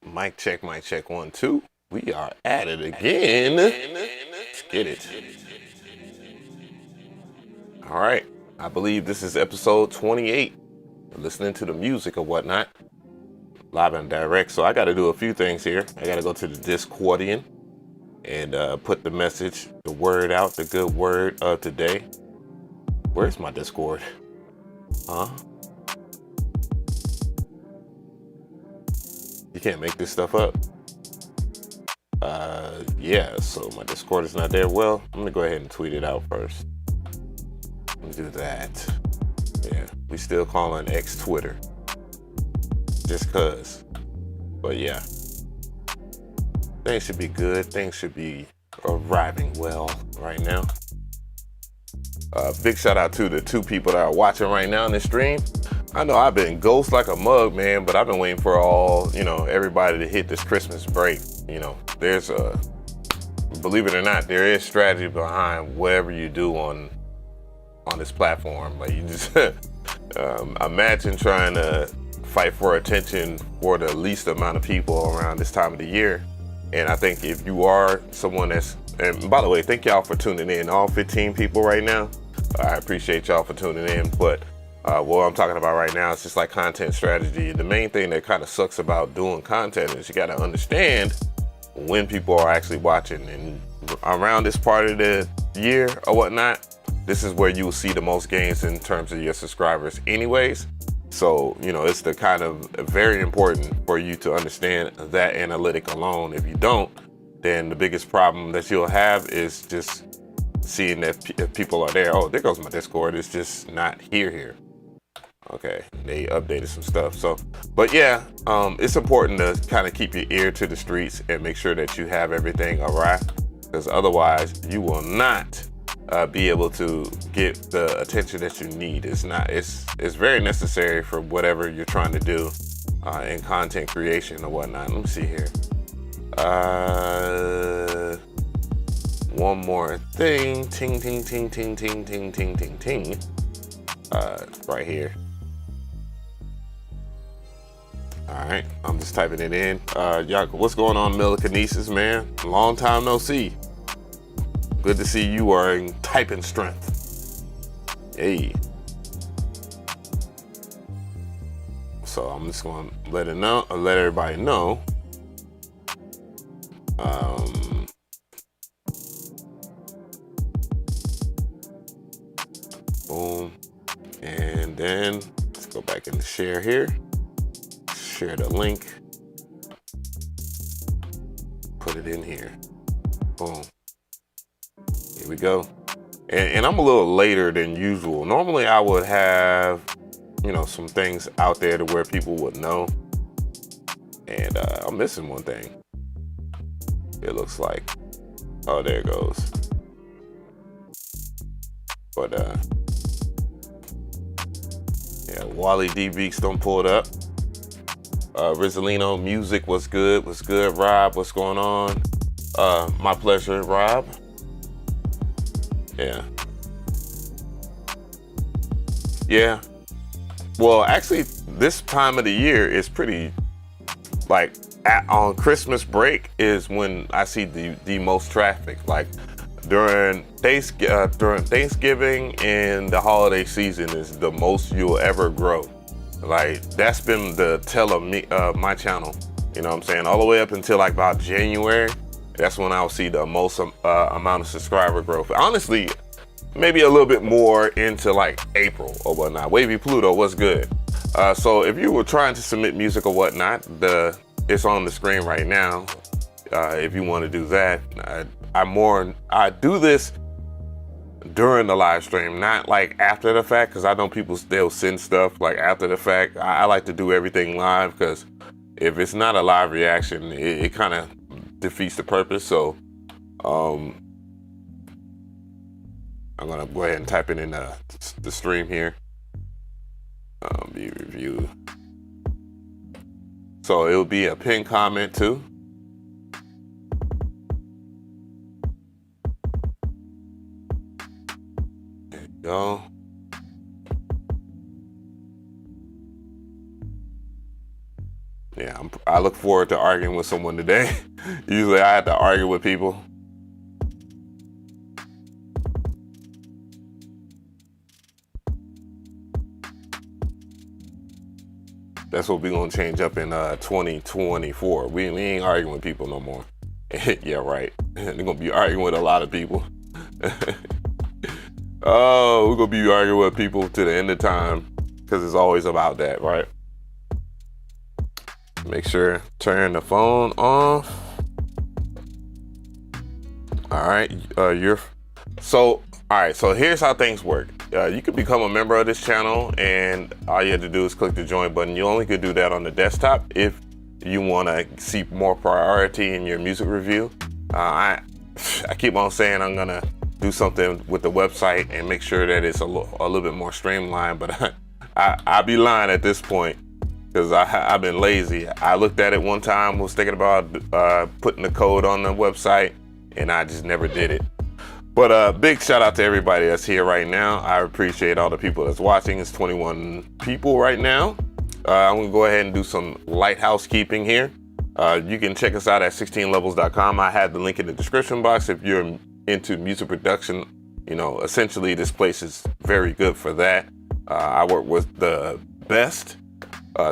Mic check 1, 2. We are at it again. Let's get it. All right. I believe this is episode 28. Listening to the music or whatnot. Live and direct. So I got to do a few things here. I got to go to the Discordian and put the message, the word out, the good word of today. Where's my Discord? Huh? You can't make this stuff up. Yeah, so my Discord is not there. Well, I'm gonna go ahead and tweet it out first. Let me do that. Yeah, we still calling X Twitter. Just cause. But yeah. Things should be good. Things should be arriving well right now. Big shout out to the 2 people that are watching right now in the stream. I know I've been ghost like a mug, man, but I've been waiting for everybody to hit this Christmas break. There's believe it or not, there is strategy behind whatever you do on this platform. Like, you just imagine trying to fight for attention for the least amount of people around this time of the year. And I think if you are someone and by the way, thank y'all for tuning in, all 15 people right now. I appreciate y'all for tuning in, but what I'm talking about right now is just like content strategy. The main thing that kind of sucks about doing content is you got to understand when people are actually watching. And around this part of the year or whatnot, this is where you will see the most gains in terms of your subscribers anyways. So, it's the kind of very important for you to understand that analytic alone. If you don't, then the biggest problem that you'll have is just seeing that if people are there. Oh, there goes my Discord. It's just not here. Okay, they updated some stuff. So, but yeah, it's important to kind of keep your ear to the streets and make sure that you have everything awry, because otherwise you will not be able to get the attention that you need. It's very necessary for whatever you're trying to do in content creation or whatnot. Let me see here. One more thing. Ting, ting, ting, ting, ting, ting, ting, ting, ting. Right here. All right, I'm just typing it in. Y'all, what's going on, Melinis, man? Long time no see. Good to see you are in typing strength. Hey. So I'm just going to let everybody know. Boom. And then let's go back into share here. Share the link. Put it in here. Boom. Here we go. And I'm a little later than usual. Normally I would have, some things out there to where people would know. And I'm missing one thing. It looks like. Oh, there it goes. But yeah, Wally D beats don't pull it up. Rizalino music was good. Rob, what's going on? My pleasure, Rob. Yeah. Well, actually, this time of the year is pretty, like, on Christmas break is when I see the most traffic. Like, during Thanksgiving and the holiday season is the most you'll ever grow. Like, that's been the tell of me, my channel. You know what I'm saying? All the way up until like about January. That's when I'll see the most amount of subscriber growth. Honestly, maybe a little bit more into like April or whatnot. Wavy Pluto, what's good? So if you were trying to submit music or whatnot, it's on the screen right now. If you want to do that, I do this during the live stream, not like after the fact, because I know people still send stuff like after the fact. I like to do everything live, because if it's not a live reaction, it kind of defeats the purpose. So I'm gonna go ahead and type it in the stream here. View review. So it'll be a pinned comment too. There you go. Yeah, I look forward to arguing with someone today. Usually I have to argue with people. That's what we're gonna change up in 2024. We ain't arguing with people no more. Yeah, right. They're gonna be arguing with a lot of people. Oh, we're gonna be arguing with people to the end of time, because it's always about that, right? Make sure turn the phone off. All right, all right, so here's how things work. You can become a member of this channel, and all you have to do is click the join button. You only could do that on the desktop if you want to see more priority in your music review. I keep on saying I'm gonna do something with the website and make sure that it's a little bit more streamlined, but I'd be lying at this point, because I've been lazy. I looked at it one time, was thinking about putting the code on the website, and I just never did it. But big shout out to everybody that's here right now. I appreciate all the people that's watching. It's 21 people right now. I'm gonna go ahead and do some light housekeeping here. You can check us out at 16levels.com. I have the link in the description box if you're into music production. You know, essentially this place is very good for that. I work with the best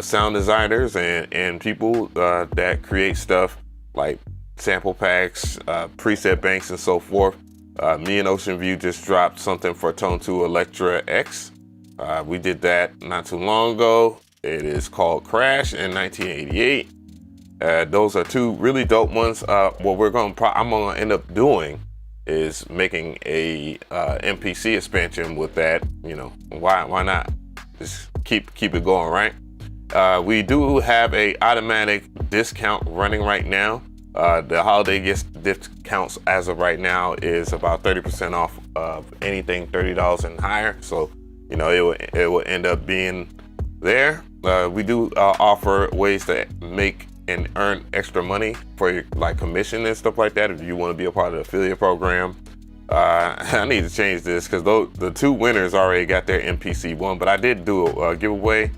sound designers and people that create stuff like sample packs, preset banks, and so forth. Me and Ocean View just dropped something for Tone 2 Electra X. We did that not too long ago. It is called Crash in 1988. Those are two really dope ones. What I'm gonna end up doing is making a MPC expansion with that. You know, why not? Just keep it going, right? We do have a automatic discount running right now. The holiday discounts as of right now is about 30% off of anything $30 and higher. So, you know, it will end up being there. We do offer ways to make and earn extra money for your, like, commission and stuff like that. If you want to be a part of the affiliate program, I need to change this, because the two winners already got their MPC one, but I did do a giveaway.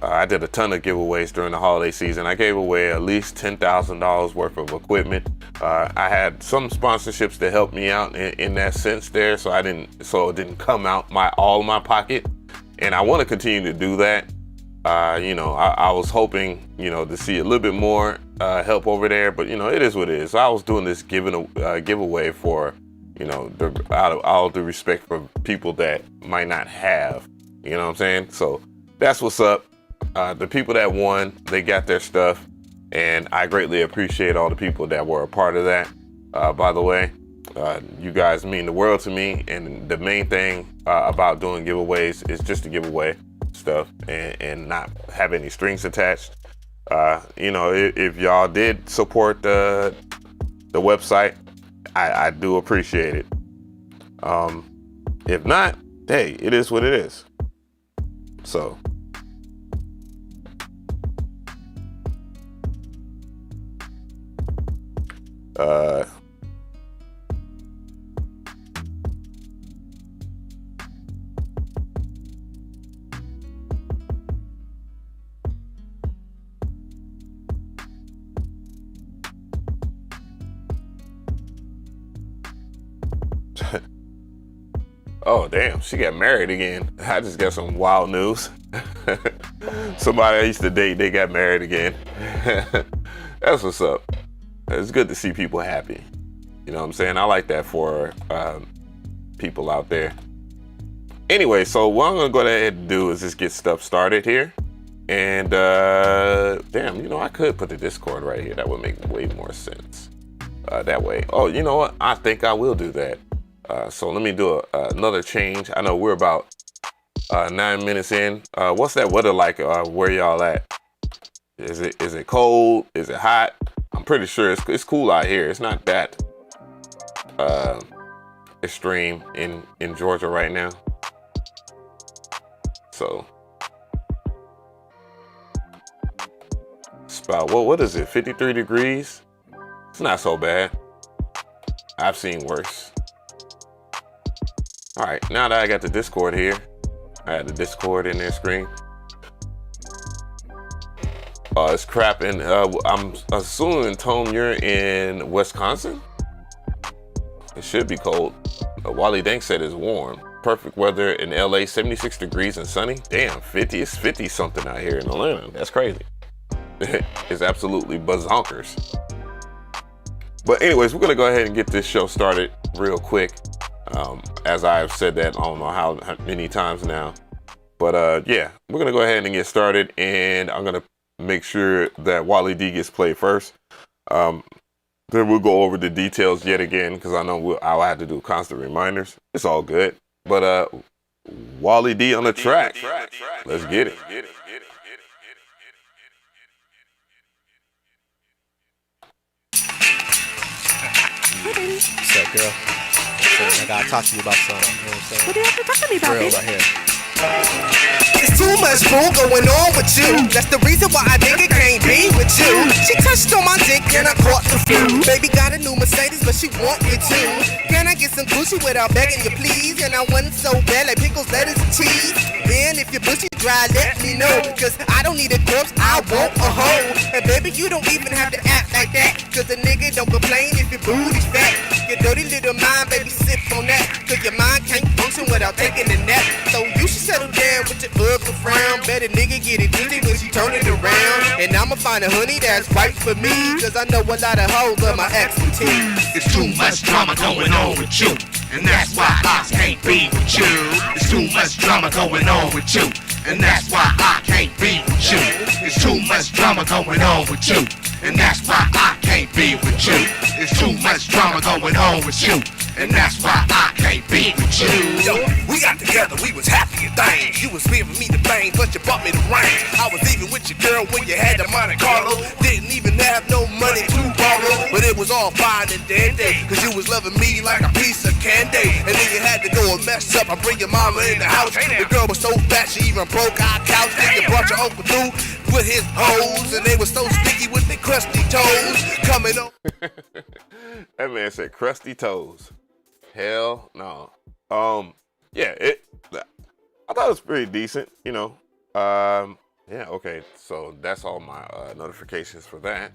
I did a ton of giveaways during the holiday season. I gave away at least $10,000 worth of equipment. I had some sponsorships to help me out in that sense there, so it didn't come out all of my pocket, and I want to continue to do that. You know, I was hoping, you know, to see a little bit more help over there, but you know, it is what it is. So I was doing this giveaway for, you know, out of all due respect for people that might not have, you know what I'm saying? So that's what's up. The people that won, they got their stuff, and I greatly appreciate all the people that were a part of that. By the way, you guys mean the world to me, and the main thing about doing giveaways is just to give away stuff and not have any strings attached. You know, if y'all did support the website, I do appreciate it. If not, hey, it is what it is. So oh damn, she got married again. I just got some wild news. Somebody I used to date, they got married again. That's what's up. It's good to see people happy. You know what I'm saying? I like that for people out there. Anyway, so what I'm gonna go ahead and do is just get stuff started here. And damn, you know, I could put the Discord right here. That would make way more sense that way. Oh, you know what? I think I will do that. So let me do another change. I know we're about 9 minutes in. What's that weather like where y'all at? Is it cold? Is it hot? I'm pretty sure it's cool out here. It's not that extreme in Georgia right now. So it's about, what is it, 53 degrees? It's not so bad. I've seen worse. All right, now that I got the Discord here, I had the Discord in their screen. It's crap, and I'm assuming, Tone, you're in Wisconsin? It should be cold. Wally Dank said it's warm. Perfect weather in LA, 76 degrees and sunny. Damn, 50, it's 50 something out here in Atlanta. That's crazy. It's absolutely bazonkers. But anyways, we're gonna go ahead and get this show started real quick. As I've said that, I don't know how many times now. But yeah, we're gonna go ahead and get started, and I'm gonna make sure that Wally D gets played first. Then we'll go over the details yet again, because I know I'll have to do constant reminders. It's all good. But Wally D on the track. Let's get it. What's up, girl? I gotta talk to you about something. You know what I'm saying? What do you have to talk to me about, Real bitch? right here. It's too much fool going on with you. That's the reason why I think it can't be with you. She touched on my dick and I caught the flu. Baby got a new Mercedes, but she want me too. Can I get some Gucci without begging you, please? And I want so bad like pickles, lettuce, and cheese. And if your pussy dry, let me know. Cause I don't need a corpse, I want a hoe. And baby, you don't even have to act like that. Cause a nigga don't complain if your booty's fat. Your dirty little mind, baby, sip on that. Cause your mind can't function without taking a nap. So you should settle down with your ugly frown. Better nigga get it dizzy when she turn it around. And I'ma find a honey that's right for me. Cause I know a lot of hoes love my expertise. It's too much drama going on with you, and that's why I can't be with you. It's too much drama going on with you, and that's why I can't be with you. It's too much drama going on with you, and that's why I can't be with you. It's too much drama going on with you, and that's why I can't be with you. Yo, we got together, we was happy and things. You was giving me the bang, but you bought me the ring. I was even with your girl when you had the Monte Carlo. Didn't even have no money to borrow, but it was all fine and dandy. Cause you was loving me like a piece of candy. And then you had to go and mess up. I bring your mama in the house. The girl was so fat she even broke our couch. Then you brought your uncle through with his hoes, and they were so sticky with their crusty toes. Coming on. That man said crusty toes. Hell no. Yeah, I thought it was pretty decent, you know. Yeah, okay, so that's all my notifications for that.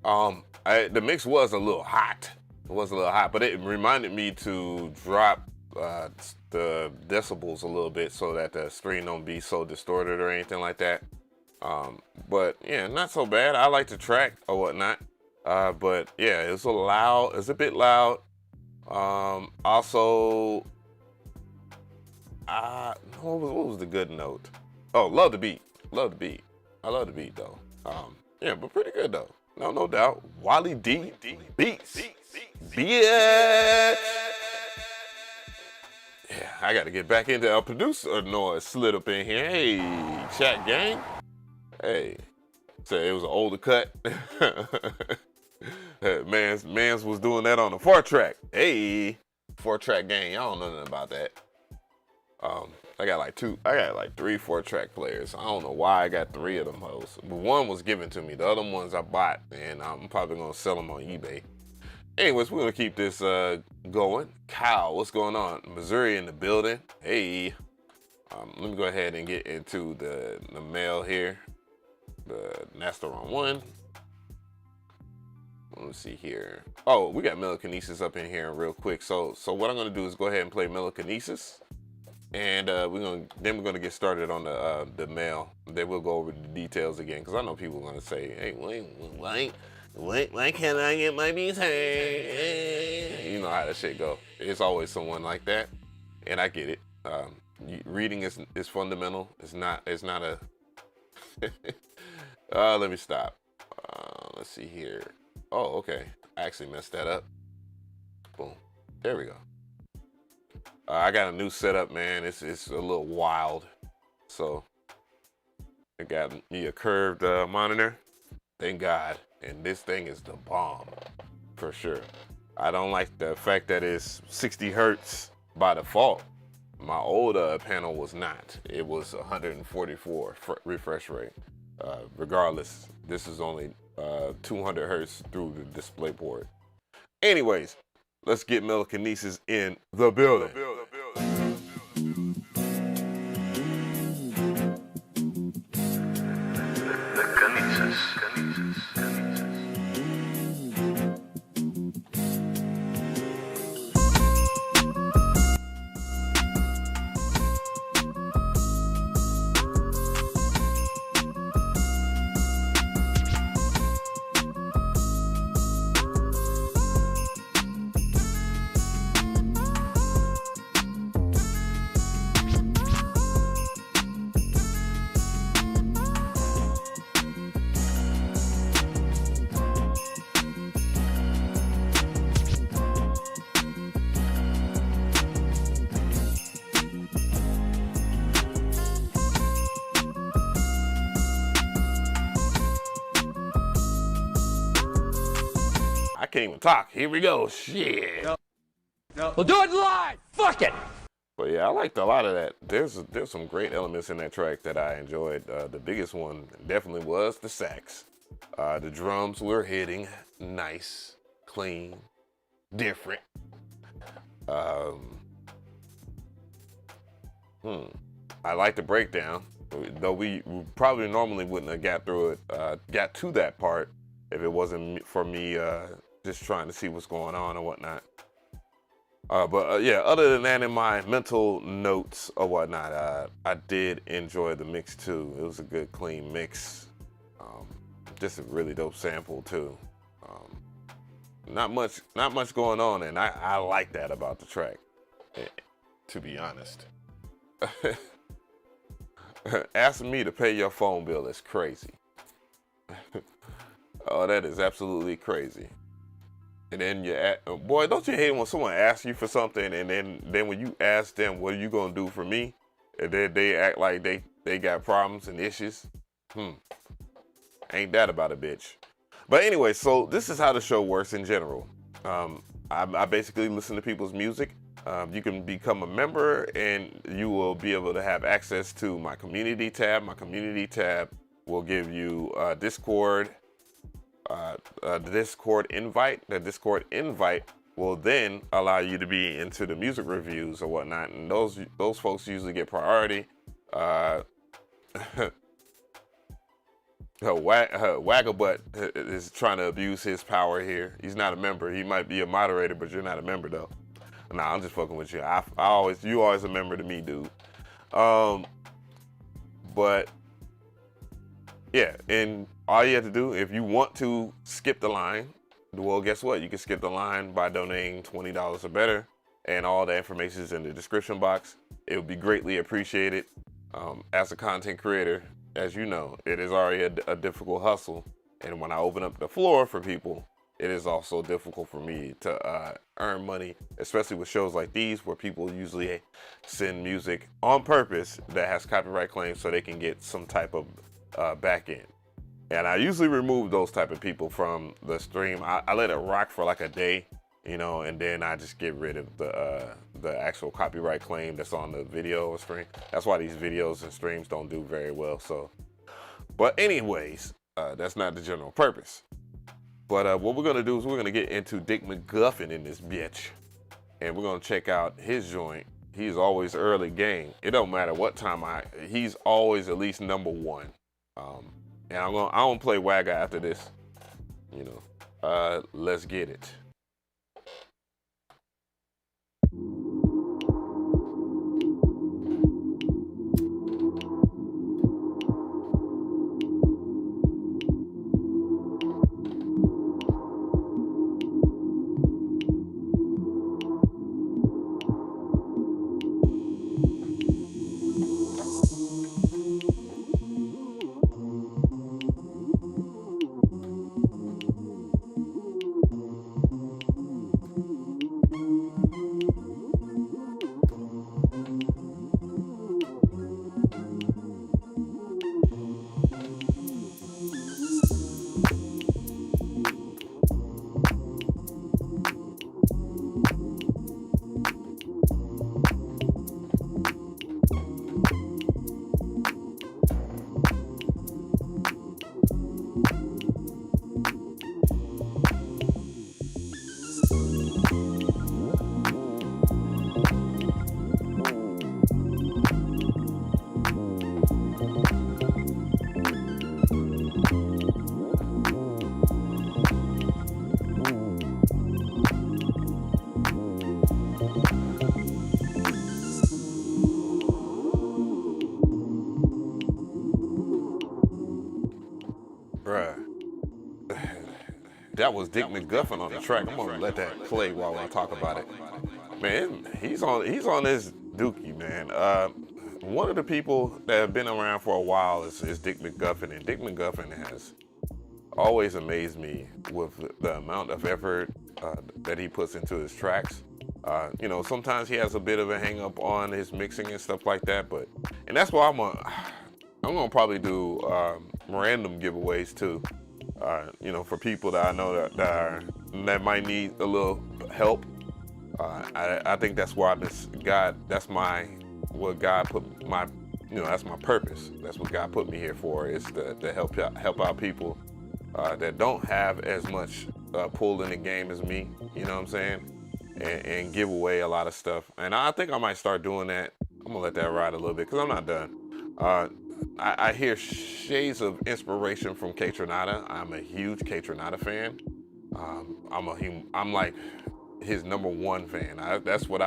The mix was a little hot. It was a little hot, but it reminded me to drop the decibels a little bit so that the stream don't be so distorted or anything like that. But yeah, not so bad. I like the track or whatnot. But yeah, it was loud. It's a bit loud. Also, what was the good note? Oh, love the beat. Love the beat. I love the beat though. Yeah, but pretty good though. No doubt. Wally D Beats. Bitch. Yeah, I got to get back into our producer noise slid up in here. Hey, chat gang. Hey, so it was an older cut. Mans was doing that on the 4-track. Hey, 4-track gang, y'all don't know nothing about that. I got like 3 4-track players. I don't know why I got 3 of them hoes. But one was given to me. The other ones I bought, and I'm probably gonna sell them on eBay. Anyways, we're gonna keep this going. Kyle, what's going on? Missouri in the building. Hey. Let me go ahead and get into the mail here. That's the wrong one. Let's see here. Oh, we got Melinis up in here real quick. So what I'm gonna do is go ahead and play Melinis, and we're gonna get started on the mail. Then we'll go over the details again, because I know people are gonna say, "Hey, why can't I get my beats heard?" You know how that shit go. It's always someone like that, and I get it. Reading is fundamental. It's not a. Let me stop. Let's see here. Oh, okay. I actually messed that up. Boom. There we go. I got a new setup, man. It's a little wild. So I got me a curved monitor. Thank God. And this thing is the bomb for sure. I don't like the fact that it's 60 hertz by default. My old panel was not. It was 144 refresh rate. Regardless, this is only 200 hertz through the display port. Anyways, let's get Melinis in the building. can't even talk. Here we go. Shit. No. We'll do it live. Fuck it. But yeah, I liked a lot of that. There's some great elements in that track that I enjoyed. The biggest one definitely was the sax. The drums were hitting nice, clean, different. I like the breakdown, though we probably normally wouldn't have got to that part if it wasn't for me just trying to see what's going on or whatnot. Yeah, other than that, in my mental notes or whatnot, I did enjoy the mix too. It was a good, clean mix. Just a really dope sample too. Not much going on, and I like that about the track, to be honest. Asking me to pay your phone bill is crazy. Oh, that is absolutely crazy. And then boy, don't you hate when someone asks you for something, and then when you ask them, what are you gonna do for me? And then they act like they got problems and issues. Ain't that about a bitch? But anyway, so this is how the show works in general. I basically listen to people's music. You can become a member, and you will be able to have access to my community tab. My community tab will give you Discord. The Discord invite. The Discord invite will then allow you to be into the music reviews or whatnot, and those folks usually get priority. Wagger butt is trying to abuse his power here. He's not a member. He might be a moderator, but you're not a member though. Nah, I'm just fucking with you. You always a member to me, dude. But yeah, and all you have to do, if you want to skip the line, well, guess what? You can skip the line by donating $20 or better, and all the information is in the description box. It would be greatly appreciated. As a content creator, as you know, it is already a difficult hustle, and when I open up the floor for people, it is also difficult for me to earn money, especially with shows like these where people usually send music on purpose that has copyright claims so they can get some type of back end. And I usually remove those type of people from the stream. I let it rock for like a day, you know, and then I just get rid of the actual copyright claim that's on the video or stream. That's why these videos and streams don't do very well. So, but anyways, that's not the general purpose. But what we're gonna do is we're gonna get into Dick McGuffin in this bitch, and we're gonna check out his joint. He's always early game. It don't matter what time he's always at least number one. And I'm gonna play Wagger after this. You know, let's get it. That was Dick McGuffin on the track. I'm gonna let that play while I talk about it. Man, he's on this dookie, man. One of the people that have been around for a while is Dick McGuffin, and Dick McGuffin has always amazed me with the amount of effort that he puts into his tracks. You know, sometimes he has a bit of a hang up on his mixing and stuff like that, and that's why I'm gonna probably do random giveaways too. You know, for people that I know that that might need a little help. I think that's where that's what God put my, that's my purpose. That's what God put me here for, is to help out people that don't have as much pull in the game as me, you know what I'm saying? And give away a lot of stuff. And I think I might start doing that. I'm gonna let that ride a little bit because I'm not done. I hear shades of inspiration from Kaytranada. I'm a huge Kaytranada fan. I'm like his #1 fan. That's what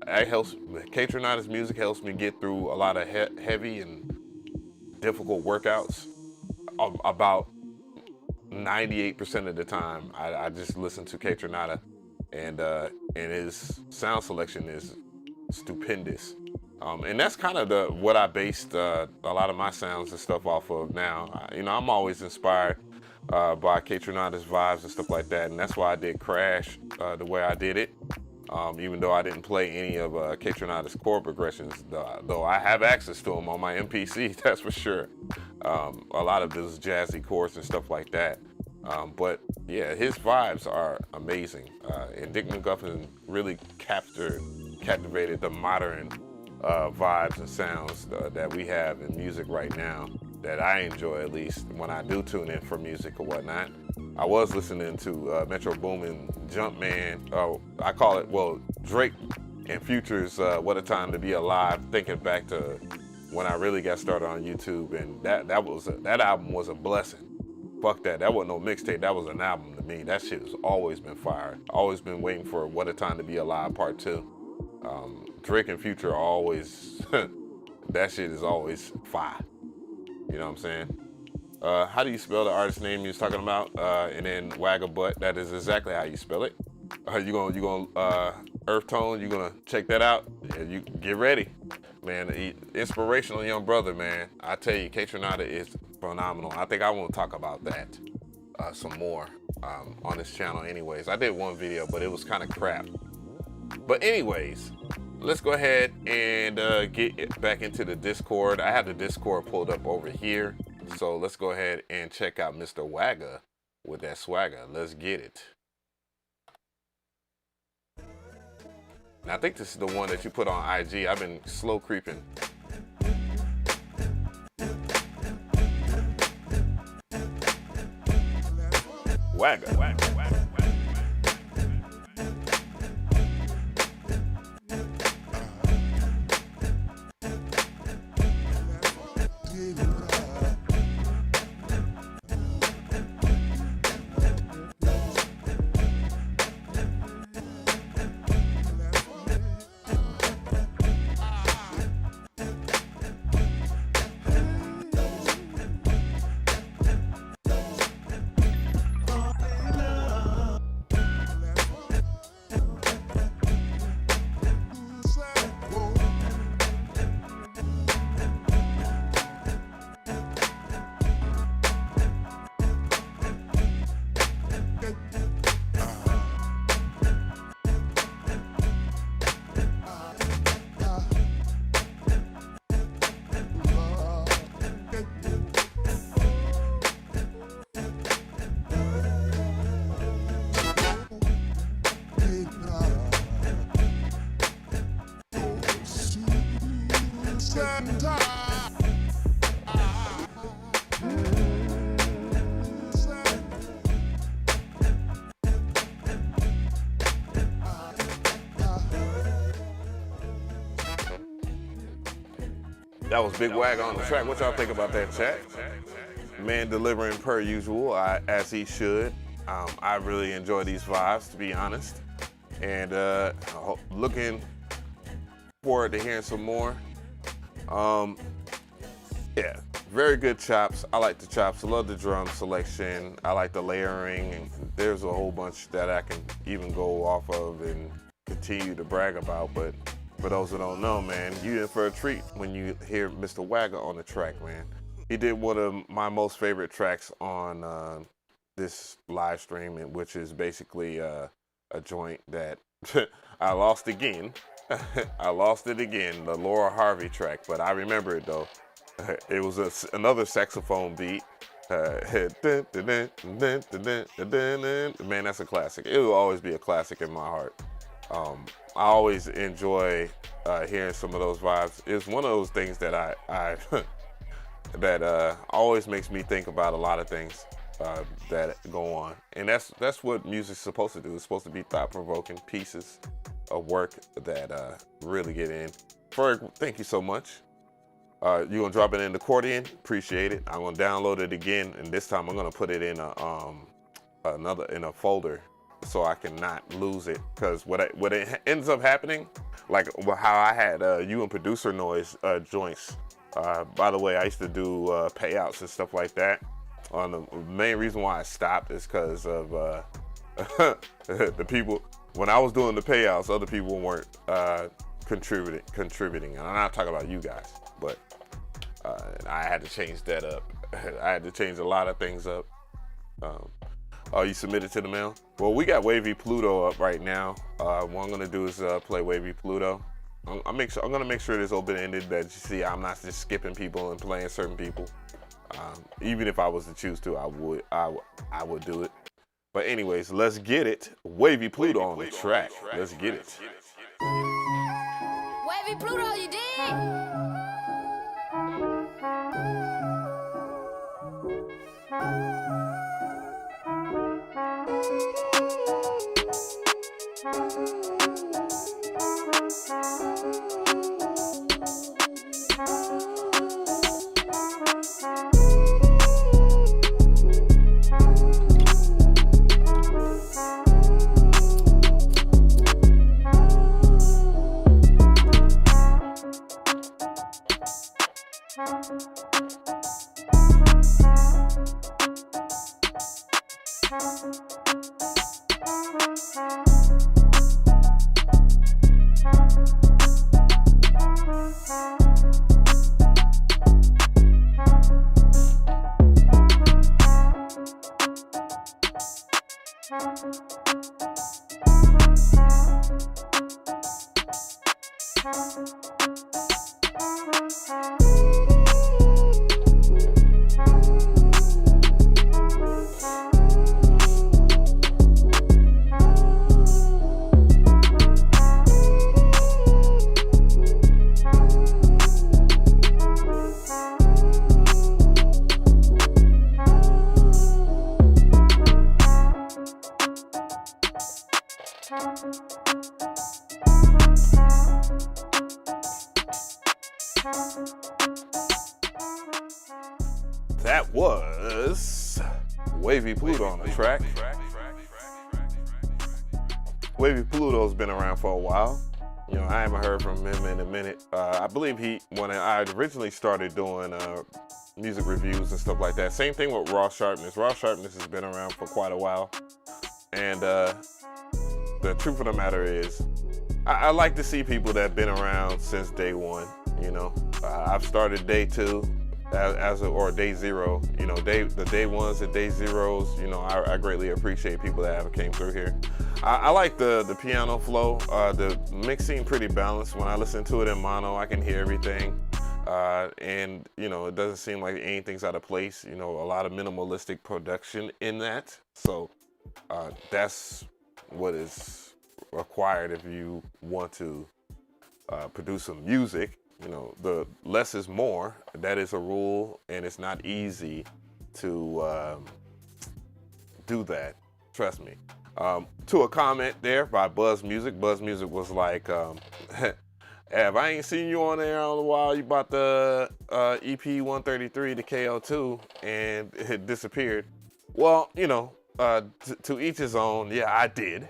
Kaytranada's music helps me get through a lot of heavy and difficult workouts. About 98% of the time, I just listen to Kaytranada, and his sound selection is stupendous. And that's kind of what I based a lot of my sounds and stuff off of now. I'm always inspired by Kaytranada's vibes and stuff like that, and that's why I did Crash the way I did it. Even though I didn't play any of Kaytranada's chord progressions, though I have access to them on my MPC, that's for sure. A lot of those jazzy chords and stuff like that. But yeah, his vibes are amazing. And Dick McGuffin really captivated the modern vibes and sounds that we have in music right now, that I enjoy, at least when I do tune in for music or whatnot. I was listening to Metro Boomin, Jumpman, I call it, Drake and Future's What a Time to Be Alive, thinking back to when I really got started on YouTube, and that album was a blessing. Fuck that, that wasn't no mixtape, that was an album to me. That shit has always been fire. Always been waiting for What a Time to Be Alive Part 2. Drake and Future are always, that shit is always fire. You know what I'm saying? How do you spell the artist name you was talking about? And then Wagger Butt, that is exactly how you spell it. You gonna Earth Tone, you gonna check that out? Yeah, you get ready. Man, inspirational young brother, man. I tell you, Kaytranada is phenomenal. I think I want to talk about that some more on this channel anyways. I did one video, but it was kind of crap. But anyways, let's go ahead and get back into the Discord. I have the Discord pulled up over here. So let's go ahead and check out Mr. Wagger with that swagger. Let's get it. Now, I think this is the one that you put on IG. I've been slow creeping. Wagger, Wagger, Wagger. That was Big Wag on the track. What y'all think about that, chat? Man delivering per usual, as he should. I really enjoy these vibes, to be honest. And looking forward to hearing some more. Yeah, very good chops. I like the chops. I love the drum selection. I like the layering. And there's a whole bunch that I can even go off of and continue to brag about. But for those who don't know, man, you in for a treat when you hear Mr. Wagger on the track, man. He did one of my most favorite tracks on this live stream, which is basically a joint that I lost again. I lost it again, the Laura Harvey track, but I remember it though. It was another saxophone beat Man, that's a classic. It will always be a classic in my heart. I always enjoy hearing some of those vibes. It's one of those things that I that always makes me think about a lot of things that go on, and that's what music's supposed to do. It's supposed to be thought-provoking pieces of work that really get in. Ferg, thank you so much. You're gonna drop it in the accordion. Appreciate it. I'm gonna download it again, and this time I'm gonna put it in a folder so I cannot lose it. Because what it ends up happening, like how I had you and producer noise joints. By the way, I used to do payouts and stuff like that. The main reason why I stopped is because of the people. When I was doing the payouts, other people weren't contributing. And I'm not talking about you guys, but I had to change that up. I had to change a lot of things up. Oh, you submitted to the mail? Well, we got Wavy Pluto up right now. What I'm gonna do is play Wavy Pluto. I'm gonna make sure it's open-ended, that you see I'm not just skipping people and playing certain people. Even if I was to choose to, I would do it. But anyways, let's get it. Wavy Pluto on the track. Let's get it. Wavy Pluto, you did? That was Wavy Pluto on the track. Wavy Pluto's been around for a while. You know, I haven't heard from him in a minute. I believe when I originally started doing music reviews and stuff like that, same thing with Raw Sharpness. Raw Sharpness has been around for quite a while. And the truth of the matter is, I like to see people that have been around since day one, you know. I've started day two or day zero, you know, the day ones and day zeros, you know, I greatly appreciate people that have came through here. I like the piano flow. The mixing pretty balanced. When I listen to it in mono, I can hear everything. And, you know, it doesn't seem like anything's out of place. You know, a lot of minimalistic production in that. So that's what is required if you want to produce some music. You know, the less is more. That is a rule, and it's not easy to do that. Trust me. To a comment there by Buzz Music. Buzz Music was like, Ev, I ain't seen you on there in a while. You bought the EP.28, the KO2, and it disappeared. Well, you know, to each his own. Yeah, I did,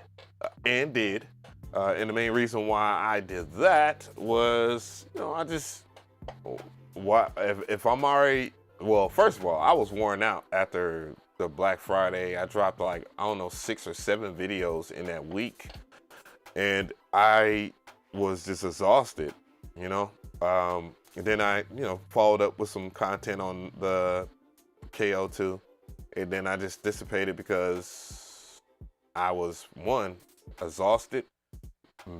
and did. And the main reason why I did that was, you know, I just, if I'm already, well, first of all, I was worn out after the Black Friday. I dropped like, I don't know, 6 or 7 videos in that week. And I was just exhausted, you know. And then I, you know, followed up with some content on the KO2. And then I just dissipated because I was, one, exhausted,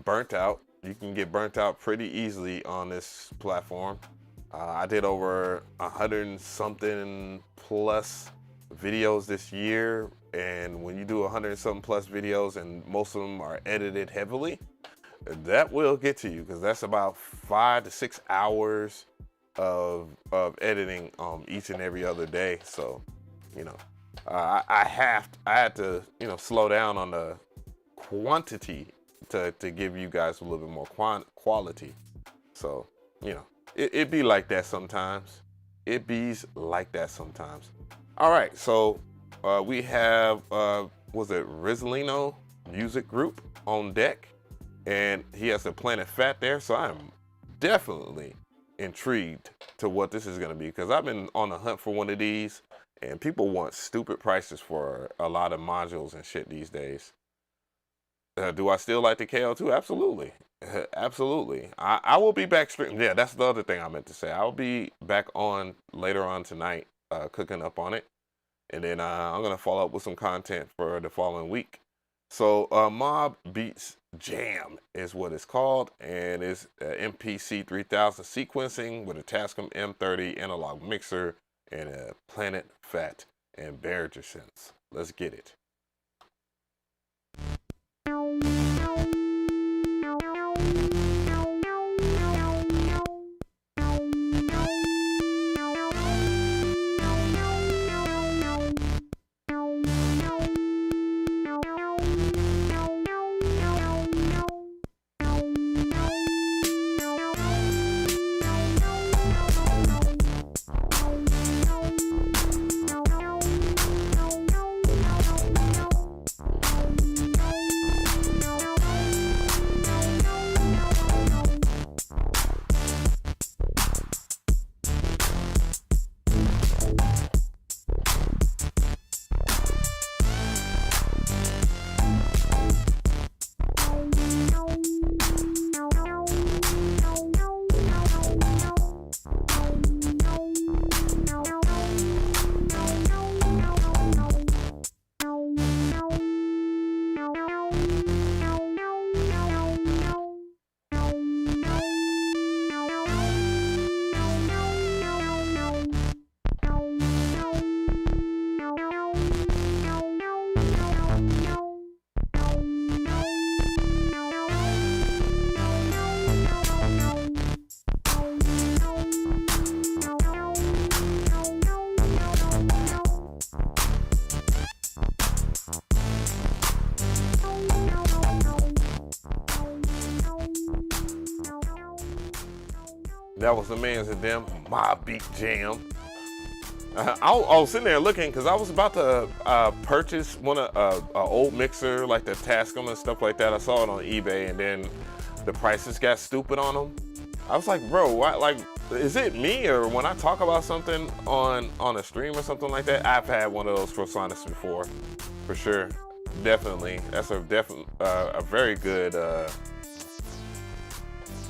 burnt out. You can get burnt out pretty easily on this platform. I did over 100 and something plus videos this year, and when you do 100 and something plus videos and most of them are edited heavily, that will get to you, because that's about 5 to 6 hours of editing each and every other day. So, you know, I had to, you know, slow down on the quantity to give you guys a little bit more quality. So, you know, it be like that sometimes. It bees like that sometimes. All right, so we have, was it Rizalino Music Group on deck, and he has the Planet Fat there. So I'm definitely intrigued to what this is gonna be, because I've been on the hunt for one of these, and people want stupid prices for a lot of modules and shit these days. Do I still like the KO2? Absolutely. Absolutely. I will be back streaming. Yeah, that's the other thing I meant to say. I'll be back on later on tonight, cooking up on it. And then I'm going to follow up with some content for the following week. So Mob Beats Jam is what it's called. And it's MPC 3000 sequencing with a Tascam M30 analog mixer and a Planet Fat and Behringer synths. Let's get it. That was the man's and them Mob Beat Jam. I was sitting there looking because I was about to purchase one of an old mixer like the Tascam and stuff like that. I saw it on eBay, and then the prices got stupid on them. I was like, bro, why, like, is it me, or when I talk about something on a stream or something like that? I've had one of those Sonics before, for sure, definitely. That's a very good.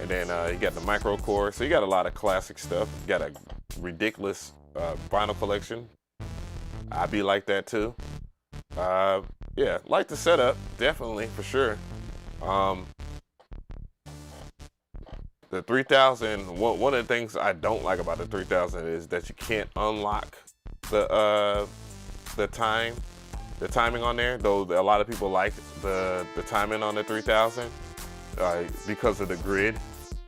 And then you got the micro core, so you got a lot of classic stuff. You got a ridiculous vinyl collection. I be like that too. Yeah, like the setup, definitely, for sure. The 3000, one of the things I don't like about the 3000 is that you can't unlock the timing on there, though a lot of people like the timing on the 3000 because of the grid.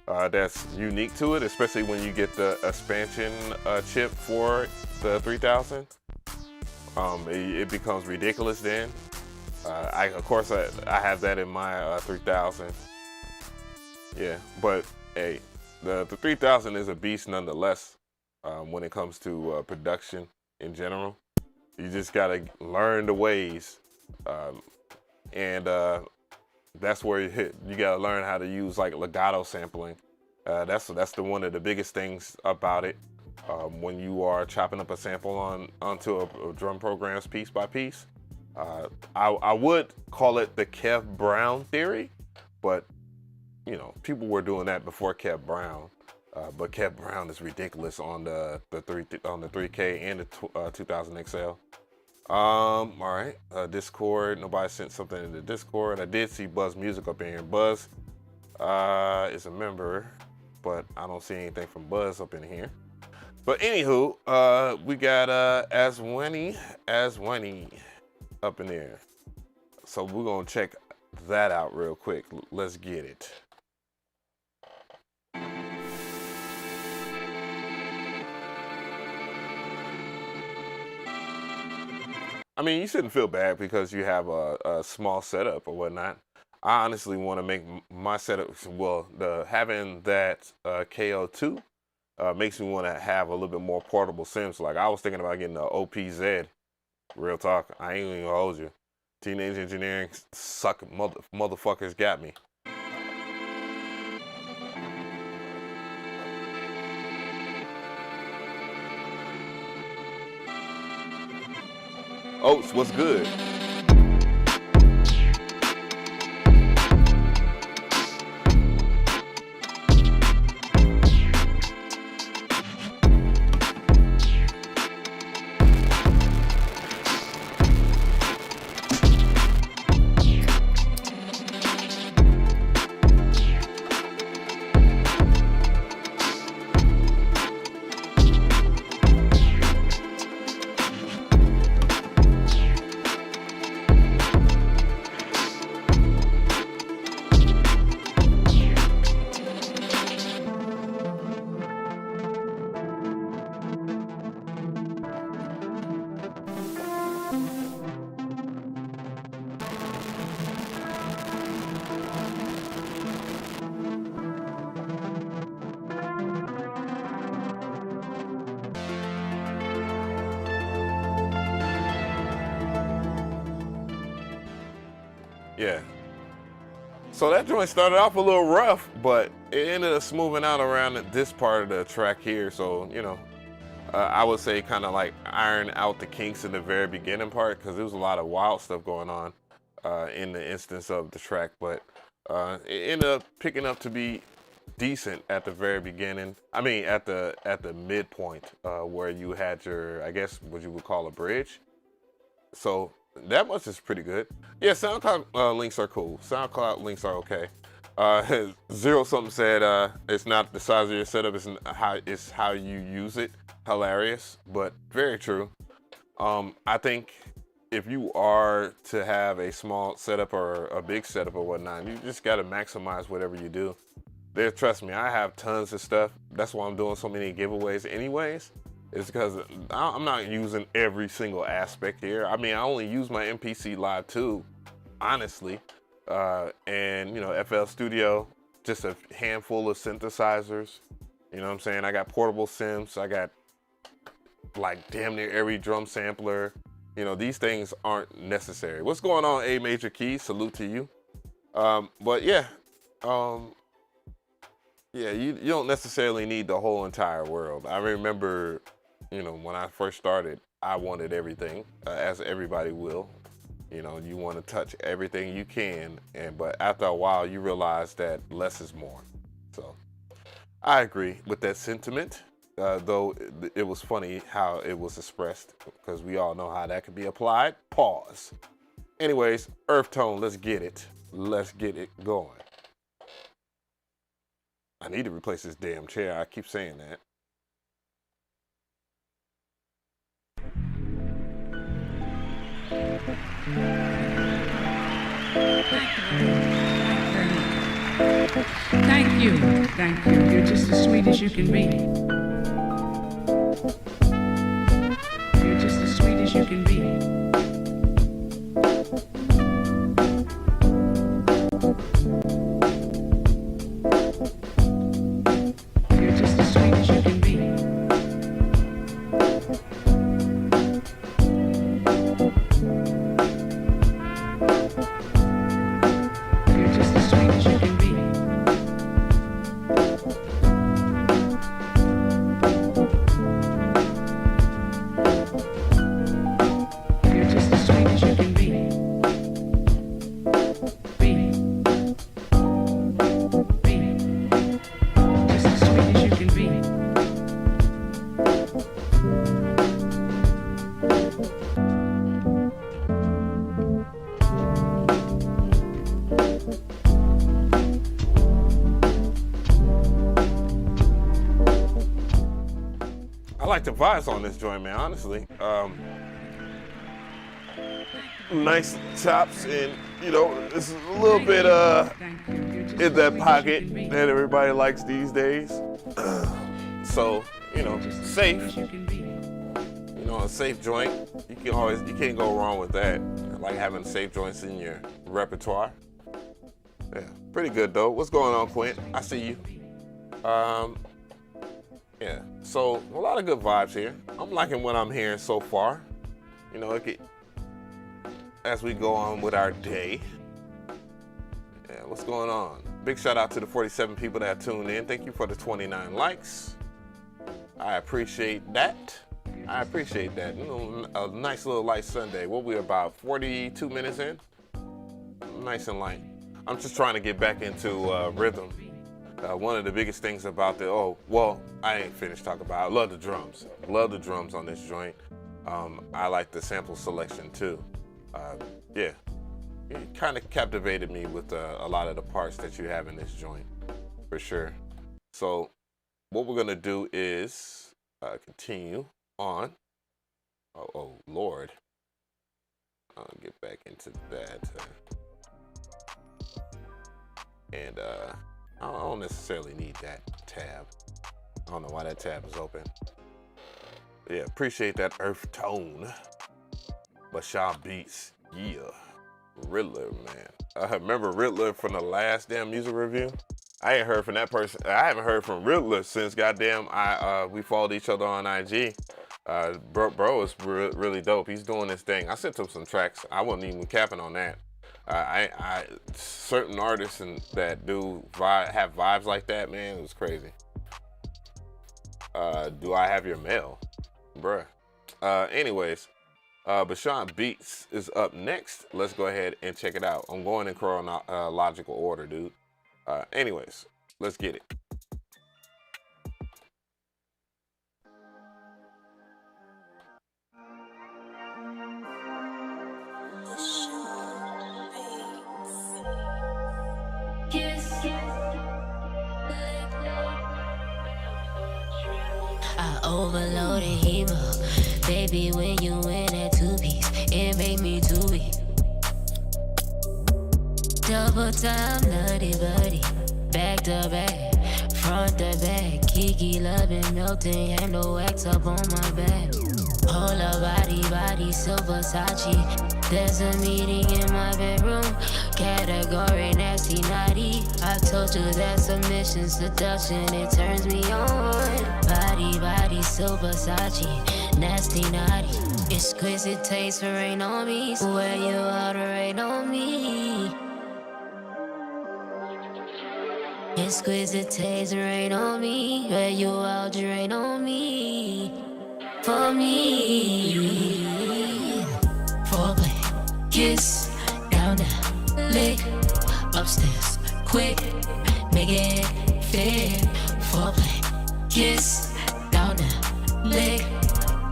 That's unique to it, especially when you get the expansion chip for the 3000. It becomes ridiculous then. Of course, I have that in my 3000. Yeah, but hey, the 3000 is a beast nonetheless when it comes to production in general. You just gotta learn the ways, and that's where you gotta learn how to use like legato sampling. That's one of the biggest things about it. When you are chopping up a sample onto a drum program's piece by piece. I would call it the Kev Brown theory, but you know, people were doing that before Kev Brown. But Kev Brown is ridiculous on the 3K and the 2000 XL. All right, Discord. Nobody sent something in the Discord. I did see Buzz Music up in here. Buzz is a member. but I don't see anything from Buzz up in here. But anywho, we got Aswani up in there. So we're gonna check that out real quick. Let's get it. I mean, you shouldn't feel bad because you have a small setup or whatnot. I honestly want to make my setup, well, having that KO2 makes me want to have a little bit more portable sims. Like I was thinking about getting the OPZ. Real talk, I ain't even gonna hold you. Teenage Engineering suck motherfuckers got me. Oats, what's good? Yeah. So that joint started off a little rough, but it ended up smoothing out around this part of the track here. So, you know, I would say kind of like iron out the kinks in the very beginning part, because there was a lot of wild stuff going on in the instance of the track. But it ended up picking up to be decent at the very beginning. I mean, at the midpoint where you had your, I guess what you would call a bridge. So that much is pretty good. Yeah, SoundCloud links are cool. SoundCloud links are okay. Zero something said it's not the size of your setup, it's how you use it. Hilarious, but very true. I think if you are to have a small setup or a big setup or whatnot, you just got to maximize whatever you do. Trust me, I have tons of stuff. That's why I'm doing so many giveaways anyways. It's because I'm not using every single aspect here. I mean, I only use my MPC Live 2, honestly. And, you know, FL Studio, just a handful of synthesizers. You know what I'm saying? I got portable sims. I got, like, damn near every drum sampler. You know, these things aren't necessary. What's going on, A Major Key? Salute to you. But, yeah. Yeah, you don't necessarily need the whole entire world. I remember, you know, when I first started, I wanted everything, as everybody will. You know, you want to touch everything you can, but after a while, you realize that less is more. So, I agree with that sentiment, though it was funny how it was expressed, because we all know how that could be applied. Pause. Anyways, Earth Tone, let's get it. Let's get it going. I need to replace this damn chair. I keep saying that. Thank you. Thank you. You're just as sweet as you can be. You're just as sweet as you can be. You're just as sweet as you can be. You're just as sweet as you can be. You're like the vibes on this joint, man, honestly. Nice chops, and you know, it's a little bit in that pocket that everybody likes these days. So, you know, safe. You know, a safe joint. You can't go wrong with that. I like having safe joints in your repertoire. Yeah, pretty good though. What's going on, Quint? I see you. Yeah, so a lot of good vibes here. I'm liking what I'm hearing so far. You know, as we go on with our day. Yeah, what's going on? Big shout out to the 47 people that tuned in. Thank you for the 29 likes. I appreciate that. I appreciate that. You know, a nice little light Sunday. What we about 42 minutes in? Nice and light. I'm just trying to get back into rhythm. One of the biggest things about I ain't finished talking about. I love the drums. Love the drums on this joint. I like the sample selection too. Yeah, it kind of captivated me with a lot of the parts that you have in this joint, for sure. So what we're gonna do is continue on. Oh Lord, I'll get back into that. And I don't necessarily need that tab. I don't know why that tab is open. Yeah, appreciate that earth tone. Bashan Beats, yeah. Riddler, man. I remember Riddler from the last damn music review. I ain't heard from that person. I haven't heard from Riddler since goddamn we followed each other on IG. Bro is really dope. He's doing this thing. I sent him some tracks. I wasn't even capping on that. Certain artists that do have vibes like that, man, it was crazy. Do I have your mail? Bruh. Anyways, Bashan Beats is up next. Let's go ahead and check it out. I'm going in chronological order, dude. Anyways, let's get it. I overloaded hemo. Baby, when you in that two-piece, it make me too weak. Double time, nutty buddy. Back to back, front to back. Kiki loving melting, ain't no wax up on my back. Hold up, body, silver Versace. There's a meeting in my bedroom. Category nasty, naughty. I told you that submission, seduction, it turns me on. Body, silver Versace. Nasty, naughty. Exquisite taste for rain on me. Where you out to rain on me. Exquisite taste and rain on me. Where you out to rain on me. For me. Foreplay, kiss, down, lick, upstairs, quick, make it fit. Foreplay, kiss, down, lick,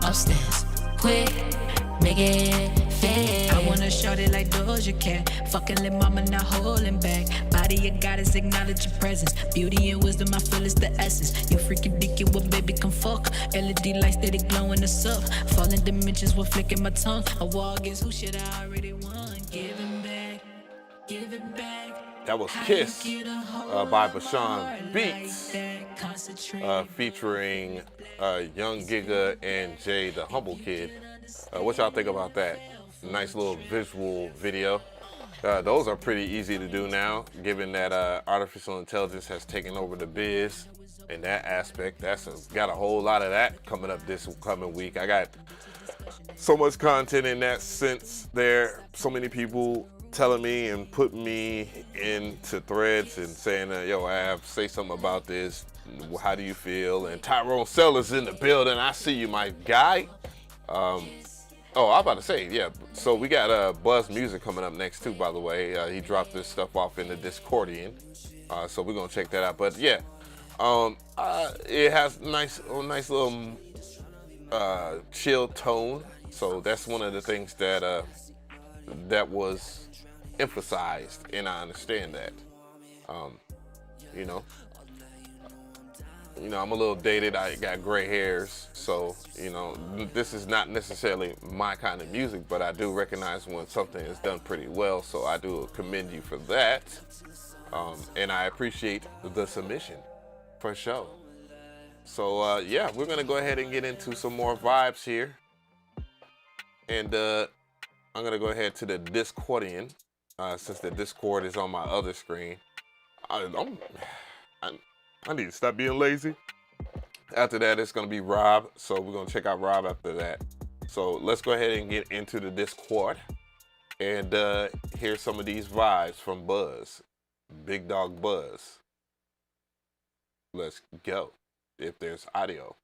upstairs, quick, make it fit. I wanna shout it like Doja Cat. Fucking little mama, not holding back. Body, you gotta acknowledge your presence. Beauty and wisdom, I feel it's the essence. You freaking ridiculous, baby, come fuck. LED lights steady glowing us up. Falling dimensions will flicking my tongue. I walk against who shit I already won. Giving back, giving back. That was Kiss by Bashan Beats, featuring Young Giga and Jay the Humble Kid. What y'all think about that? Nice little visual video. Those are pretty easy to do now, given that artificial intelligence has taken over the biz in that aspect. Got a whole lot of that coming up this coming week. I got so much content in that sense there. So many people telling me and putting me into threads and saying, yo, Av, say something about this. How do you feel? And Tyrone Sellers in the building. I see you, my guy. Oh, I'm about to say, yeah. So we got Buzz Music coming up next too, by the way. He dropped this stuff off in the Discordian. So we're gonna check that out. But yeah, it has nice little chill tone. So that's one of the things that that was emphasized, and I understand that. You know. you know, I'm a little dated. I got gray hairs, so you know, this is not necessarily my kind of music, but I do recognize when something is done pretty well. So I do commend you for that, and I appreciate the submission for sure. So yeah, we're gonna go ahead and get into some more vibes here, and I'm gonna go ahead to the Discordian, since the Discord is on my other screen. I need to stop being lazy. After that, it's gonna be Rob, so we're gonna check out Rob after that. So let's go ahead and get into the Discord and hear some of these vibes from Buzz, Big Dog Buzz. Let's go, if there's audio.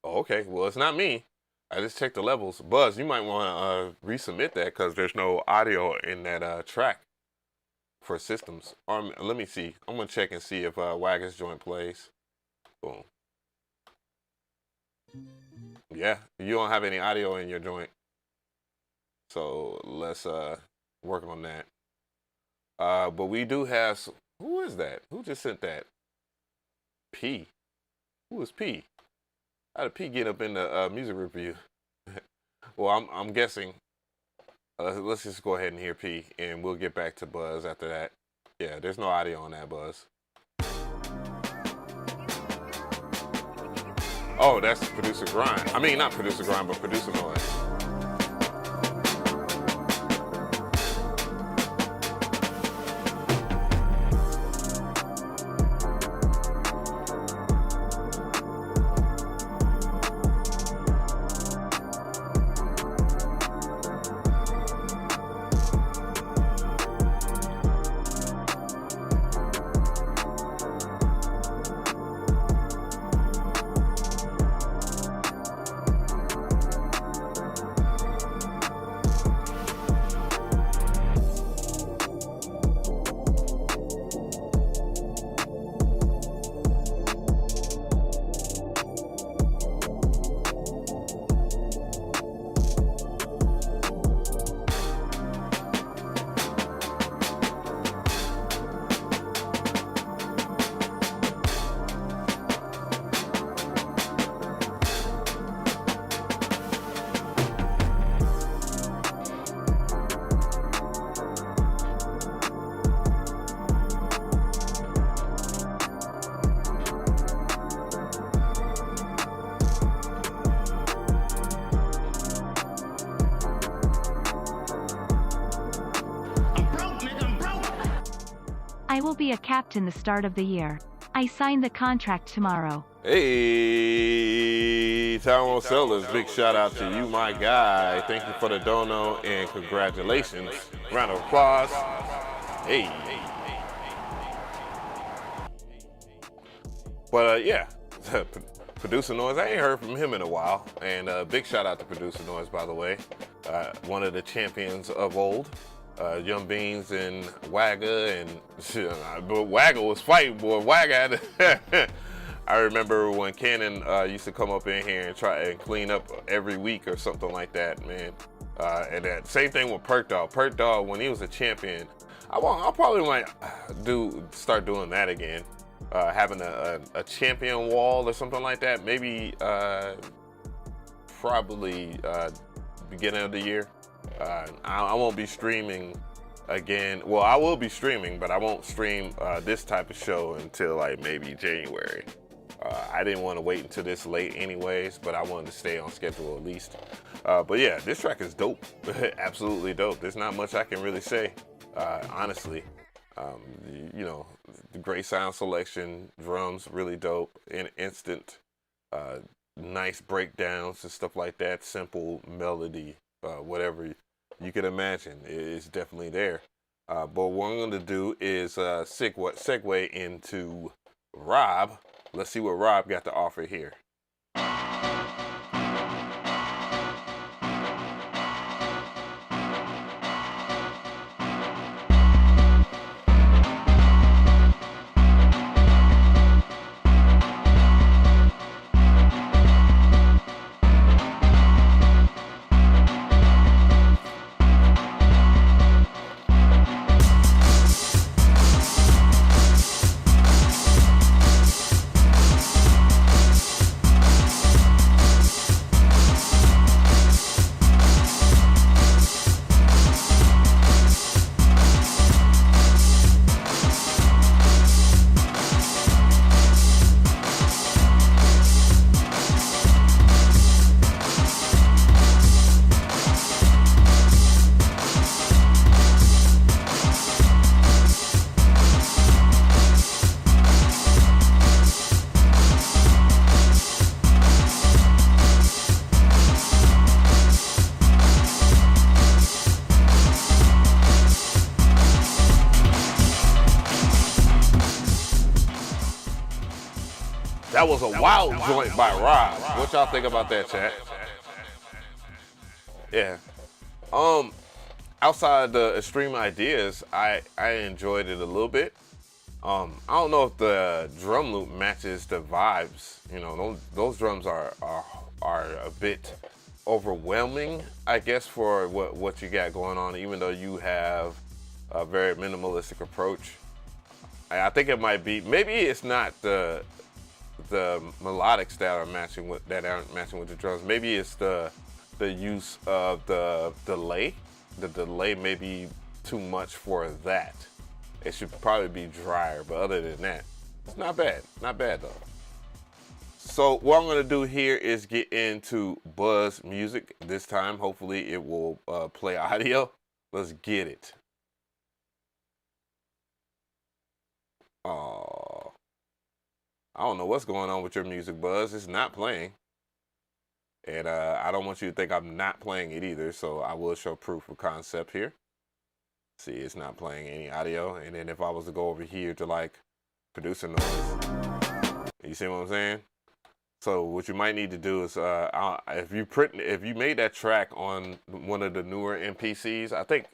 Okay, well, it's not me. I just checked the levels. Buzz, you might want to resubmit that because there's no audio in that track for systems. Let me see. I'm going to check and see if Wagger's joint plays. Boom. Yeah, you don't have any audio in your joint. So let's work on that. But we do have... Who is that? Who just sent that? P. Who is P? How did P get up in the music review? Well, I'm guessing. Let's just go ahead and hear P, and we'll get back to Buzz after that. Yeah, there's no audio on that, Buzz. Oh, that's producer grind. I mean, not producer grind, but producer noise. I will be a captain the start of the year. I sign the contract tomorrow. Hey, Tyrone Sellers, big shout out to you, my guy. Thank you for the dono and congratulations. Round of applause. Hey. But yeah, Producer Noise, I ain't heard from him in a while. And big shout out to Producer Noise, by the way. One of the champions of old. Young Beans and Wagger, and but Wagger was fighting, boy. Wagger had I remember when Cannon used to come up in here and try and clean up every week or something like that, man. And that same thing with Perk Dog. Perk Dog, when he was a champion, I'll probably might start doing that again. Having a champion wall or something like that. Maybe probably beginning of the year. I won't be streaming again. Well, I will be streaming, but I won't stream this type of show until like maybe January. I didn't want to wait until this late anyways, but I wanted to stay on schedule at least. But yeah, this track is dope. Absolutely dope. There's not much I can really say, honestly. You know, the great sound selection, drums really dope, instant, nice breakdowns and stuff like that, simple melody, whatever you can imagine is definitely there. But what I'm going to do is segue into Rob. Let's see what Rob got to offer here. That was a wild joint by Rob. What y'all think about that, chat? Yeah. Outside the extreme ideas, I enjoyed it a little bit. I don't know if the drum loop matches the vibes. You know, those drums are a bit overwhelming, I guess, for what you got going on, even though you have a very minimalistic approach. I think it might be, maybe it's not the melodics that aren't matching with the drums. Maybe it's the use of the delay. The delay may be too much for that. It should probably be drier, but other than that, it's not bad. Not bad though. So what I'm gonna do here is get into Buzz music this time. Hopefully it will play audio. Let's get it. Oh, I don't know what's going on with your music, Buzz. It's not playing. And I don't want you to think I'm not playing it either, so I will show proof of concept here. See, it's not playing any audio. And then if I was to go over here to like producer noise, you see what I'm saying? So what you might need to do is, if you made that track on one of the newer MPCs, I think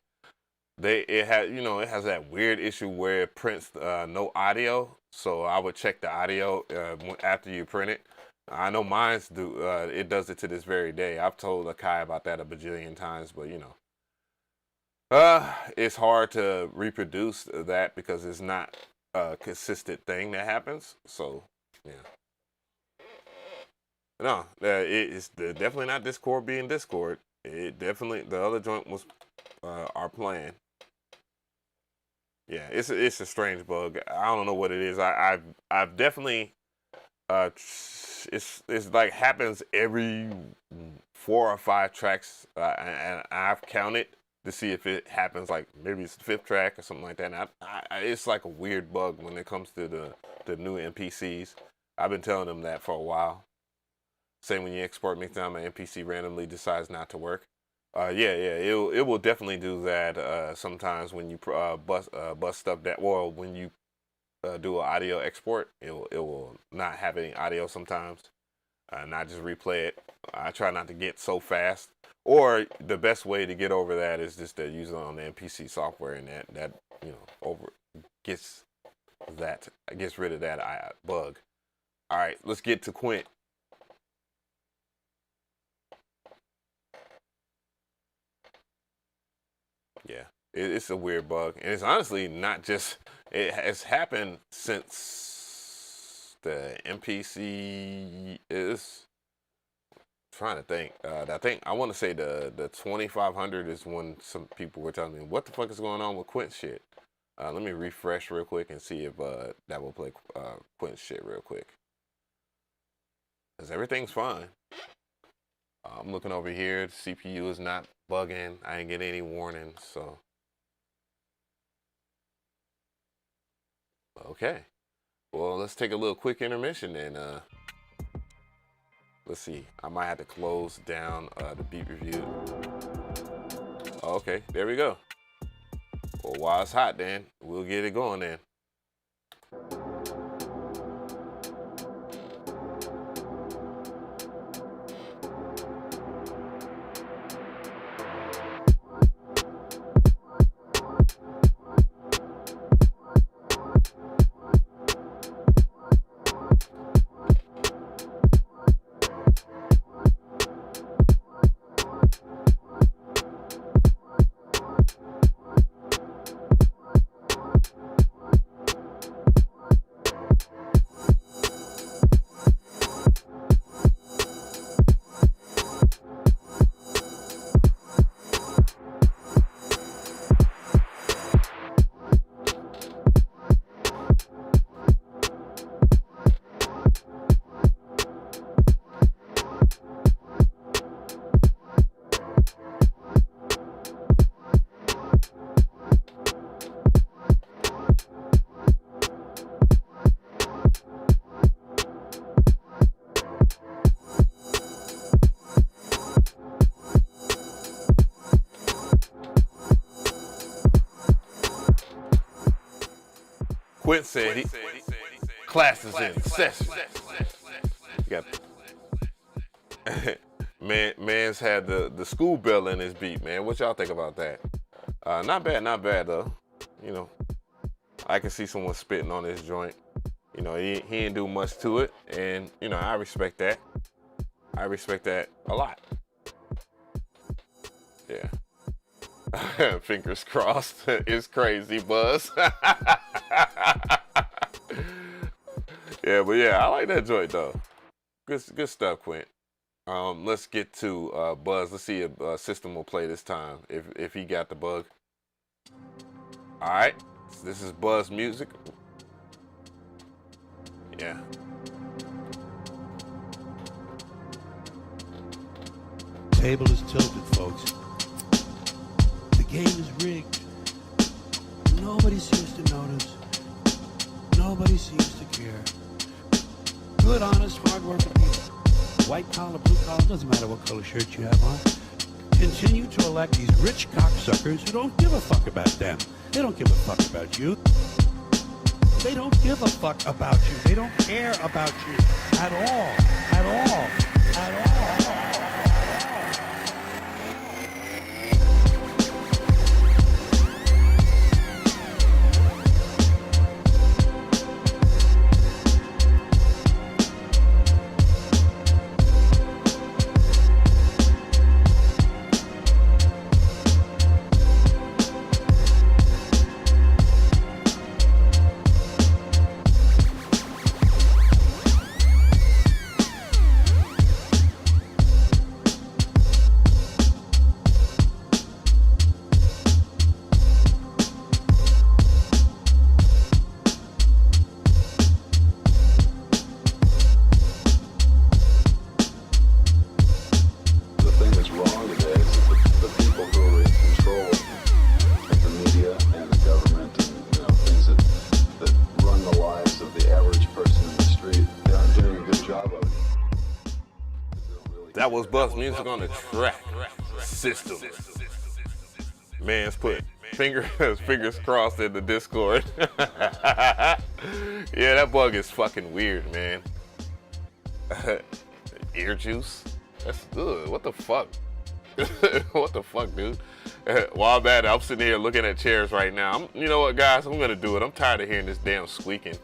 it has that weird issue where it prints no audio. So I would check the audio after you print it. I know mine's do. It does it to this very day. I've told Akai about that a bajillion times, but you know, it's hard to reproduce that because it's not a consistent thing that happens. So yeah, no, it's definitely not Discord being Discord. It definitely, the other joint was our plan. Yeah, it's a strange bug. I don't know what it is. I've definitely it's like happens every 4 or 5 tracks, and I've counted to see if it happens like maybe it's the 5th track or something like that. And it's like a weird bug when it comes to the new MPCs. I've been telling them that for a while. Same when you export mixdown, my MPC randomly decides not to work. It will definitely do that sometimes when you bust stuff that, well, when you do an audio export, it will not have any audio sometimes, and I just replay it. I try not to get so fast, or the best way to get over that is just to use it on the MPC software, and that you know gets rid of that bug. All right, let's get to Quint. Yeah, it's a weird bug, and it's honestly not just. It has happened since the MPC is. Trying to think. I want to say the 2500 is when some people were telling me what the fuck is going on with Quint shit. Let me refresh real quick and see if that will play Quint shit real quick. Cause everything's fine. I'm looking over here. The CPU is not bugging. I ain't get any warnings, so. Okay. Well, let's take a little quick intermission and let's see. I might have to close down the beat review. Okay, there we go. Well, while it's hot then, we'll get it going then. Quint said class is in session. got man's had the school bell in his beat, man. What y'all think about that? Not bad though. You know, I can see someone spitting on this joint. You know, he didn't do much to it, and you know, I respect that. I respect that a lot. Yeah. Fingers crossed. It's crazy, Buzz. Yeah, but yeah, I like that joint though. Good stuff, Quint. Let's get to Buzz. Let's see if System will play this time, if he got the bug. All right, so this is Buzz music. Yeah. Table is tilted, folks. The game is rigged. Nobody seems to notice. Nobody seems to care. Good, honest, hard-working people. White collar, blue collar, doesn't matter what color shirt you have on. Continue to elect these rich cocksuckers who don't give a fuck about them. They don't give a fuck about you. They don't give a fuck about you. They don't care about you at all. At all. At all. That was Buzz music on the track. System. Man's put fingers crossed in the Discord. Yeah, that bug is fucking weird, man. Ear juice? That's good. What the fuck? What the fuck, dude? While I'm at it, I'm sitting here looking at chairs right now. You know what, guys? I'm gonna do it. I'm tired of hearing this damn squeaking.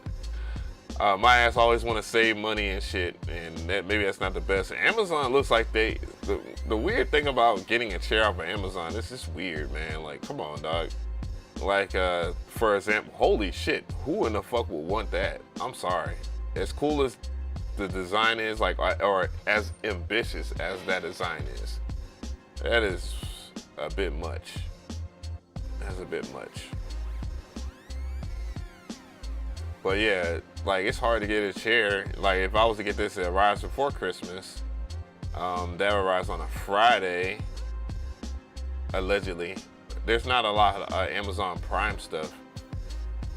My ass always want to save money and shit, and maybe that's not the best. Amazon looks like the weird thing about getting a chair off of Amazon, this is weird, man. Like, come on, dog. Like, for example, holy shit, who in the fuck would want that? I'm sorry. As cool as the design is, like, or as ambitious as that design is, that is a bit much. That's a bit much. But yeah, like, it's hard to get a chair. Like, if I was to get this, it arrives before Christmas. That arrives on a Friday, allegedly. There's not a lot of Amazon Prime stuff.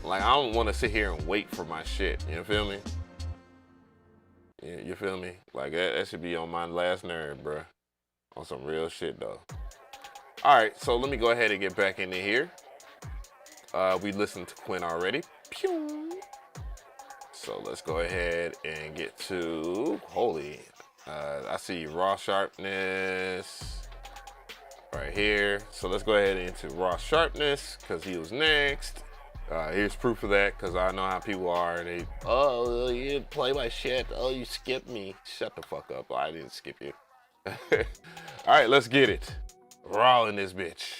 Like, I don't want to sit here and wait for my shit. You feel me? Yeah, you feel me? Like, that should be on my last nerve, bruh. On some real shit, though. All right, so let me go ahead and get back into here. We listened to Quint already. Pew! So let's go ahead and get to, holy, I see raw sharpness right here. So let's go ahead into raw sharpness because he was next. Here's proof of that because I know how people are. They, oh, you didn't play my shit. Oh, you skipped me. Shut the fuck up. I didn't skip you. All right, let's get it. Raw in this bitch.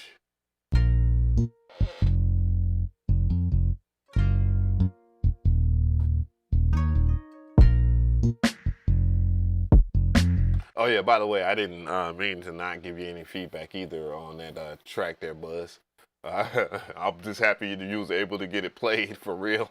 Oh yeah, by the way, I didn't mean to not give you any feedback either on that track there, Buzz. I'm just happy you was able to get it played for real.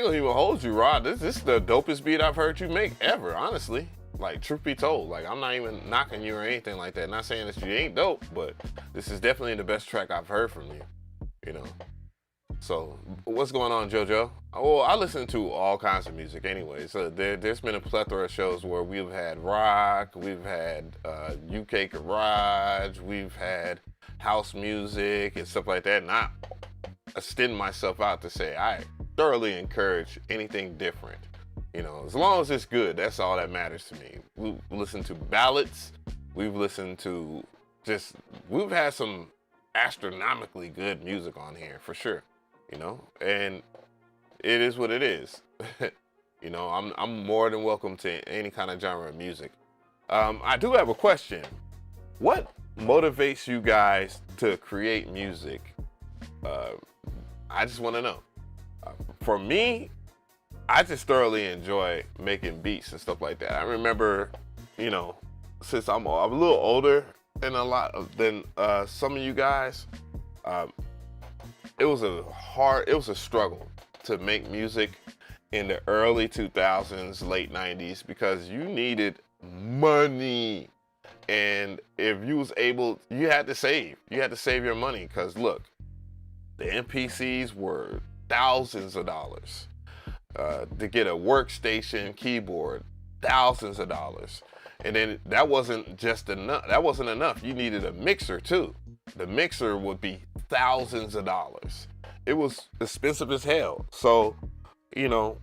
gonna even hold you, Rod. This is the dopest beat I've heard you make ever, honestly. Like, truth be told, like, I'm not even knocking you or anything like that. Not saying that you ain't dope, but this is definitely the best track I've heard from you, you know. So, what's going on, JoJo? Oh, I listen to all kinds of music anyway. So there's been a plethora of shows where we've had rock, we've had UK garage, we've had house music and stuff like that. And I extend myself out to say I thoroughly encourage anything different. You know, as long as it's good, that's all that matters to me. We listen to ballads. We've listened to we've had some astronomically good music on here for sure. You know, and it is what it is. You know, I'm more than welcome to any kind of genre of music. I do have a question. What motivates you guys to create music? I just want to know. For me, I just thoroughly enjoy making beats and stuff like that. I remember, you know, since I'm a little older than some of you guys, it was a struggle to make music in the early 2000s, late 90s, because you needed money. And if you was able, you had to save your money, because look, the MPCs were thousands of dollars. To get a workstation keyboard, thousands of dollars. And then that wasn't enough. You needed a mixer too. The mixer would be thousands of dollars. It was expensive as hell. So, you know,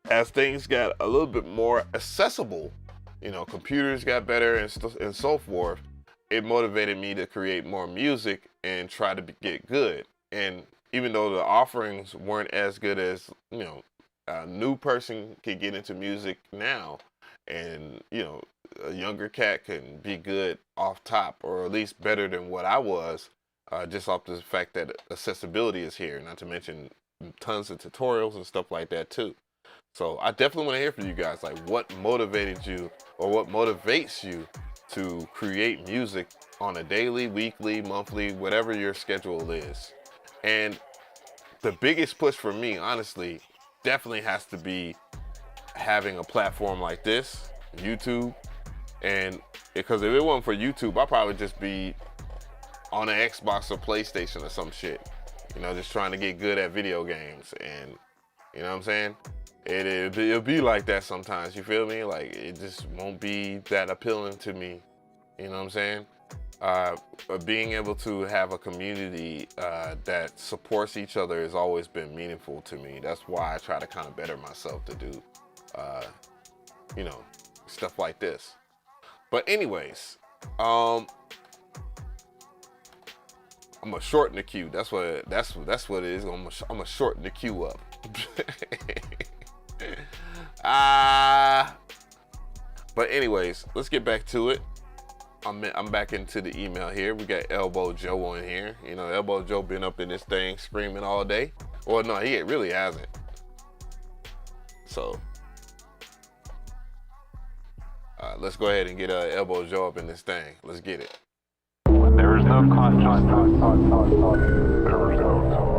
as things got a little bit more accessible, you know, computers got better and so forth, it motivated me to create more music and try to get good. And even though the offerings weren't as good as, you know, a new person could get into music now, and, you know, a younger cat can be good off top, or at least better than what I was, just off the fact that accessibility is here, not to mention tons of tutorials and stuff like that too. So I definitely want to hear from you guys, like, what motivated you, or what motivates you to create music on a daily, weekly, monthly, whatever your schedule is. And the biggest push for me, honestly, definitely has to be having a platform like this, YouTube. And because if it wasn't for YouTube, I'd probably just be on an Xbox or PlayStation or some shit, you know, just trying to get good at video games. And you know what I'm saying? It'll be like that sometimes, you feel me? Like, it just won't be that appealing to me, you know what I'm saying? Being able to have a community that supports each other has always been meaningful to me. That's why I try to kind of better myself to do, you know, stuff like this. But anyways, I'm gonna shorten the queue. That's what it is. I'm gonna shorten the queue up. But anyways, let's get back to it. I'm back into the email here. We got Elbow Joe on here. You know, Elbow Joe been up in this thing screaming all day. Well, no, he really hasn't. So let's go ahead and get Elbow Joe up in this thing. Let's get it. There is no consciousness. There is no time.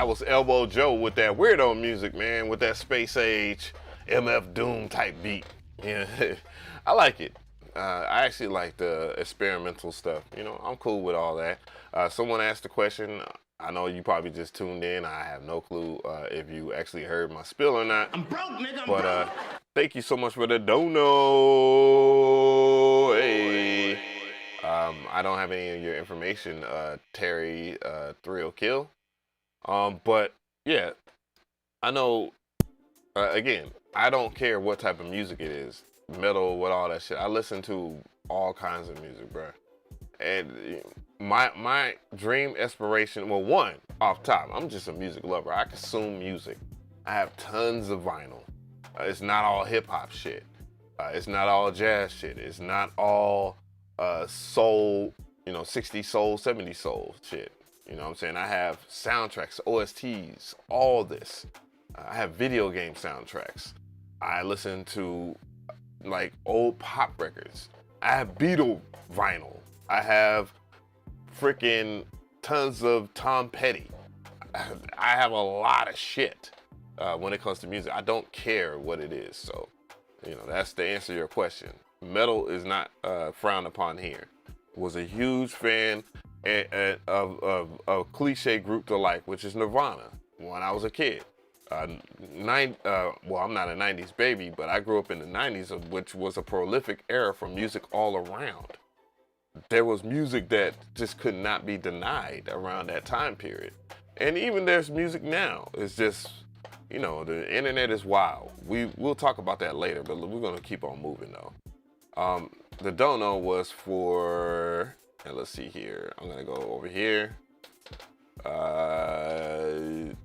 That was Elbow Joe with that weirdo music, man, with that space age MF Doom type beat. Yeah, I like it. I actually like the experimental stuff. You know, I'm cool with all that. Someone asked a question. I know you probably just tuned in. I have no clue if you actually heard my spill or not. I'm broke, nigga. But thank you so much for the dono. Hey. I don't have any of your information, Terry Thrill Kill. But yeah, I know. Again, I don't care what type of music it is, metal, with all that shit. I listen to all kinds of music, bro. And my dream aspiration, well, one, off top, I'm just a music lover. I consume music. I have tons of vinyl. It's not all hip hop shit. It's not all jazz shit. It's not all soul, 60 soul, 70 soul shit. You know what I'm saying? I have soundtracks, OSTs, all this. I have video game soundtracks. I listen to like old pop records. I have Beatle vinyl. I have freaking tons of Tom Petty. I have a lot of shit when it comes to music. I don't care what it is. So, that's the answer to your question. Metal is not frowned upon here. Was a huge fan of a cliche group to like, which is Nirvana, when I was a kid. I'm not a 90s baby, but I grew up in the 90s, which was a prolific era for music all around. There was music that just could not be denied around that time period. And even there's music now. It's just, the internet is wild. We'll talk about that later, but we're going to keep on moving though. The dono was for, and let's see here. I'm going to go over here.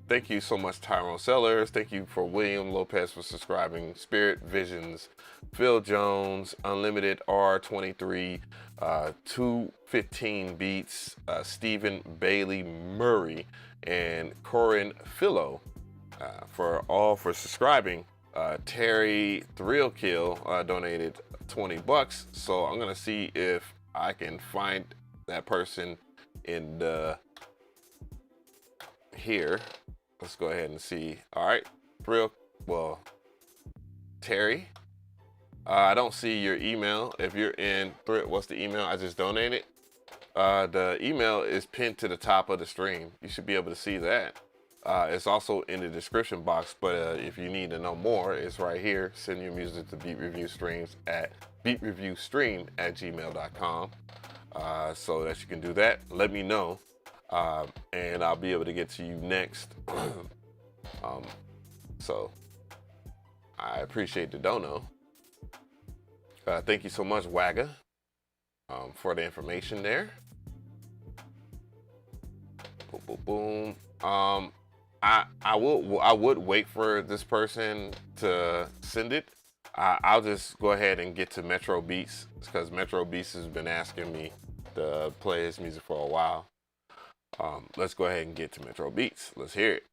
Thank you so much, Tyrone Sellers. Thank you for William Lopez for subscribing. Spirit Visions, Phil Jones, Unlimited R23, 215 Beats, Stephen Bailey Murray, and Corin Philo for subscribing. Terry Thrillkill donated $20. So I'm gonna see if I can find that person in the here. Let's go ahead and see. All right, Terry, I don't see your email. If you're in what's the email I just donated? The email is pinned to the top of the stream. You should be able to see that. It's also in the description box, but if you need to know more, it's right here. Send your music to beatreviewstream@gmail.com so that you can do that. Let me know. And I'll be able to get to you next. So I appreciate the dono. Thank you so much, Wagger, for the information there. Boom, boom, boom. I would wait for this person to send it. I'll just go ahead and get to Metro Beats, because Metro Beats has been asking me to play his music for a while. Let's go ahead and get to Metro Beats. Let's hear it.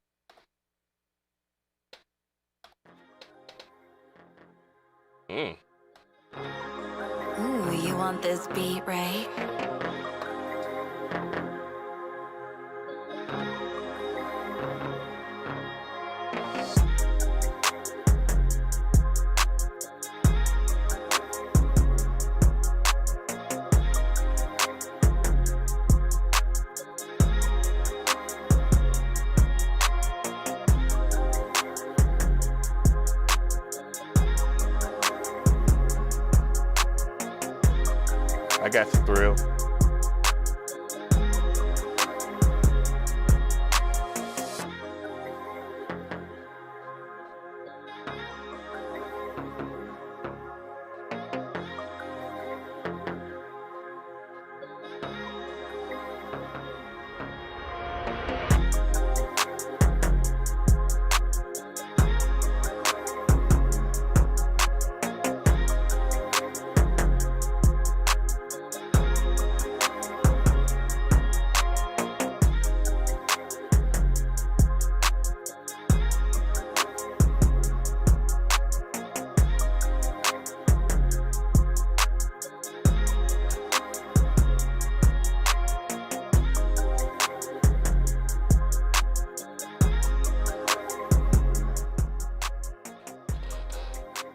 Ooh, you want this beat, right? I got you, Thrill.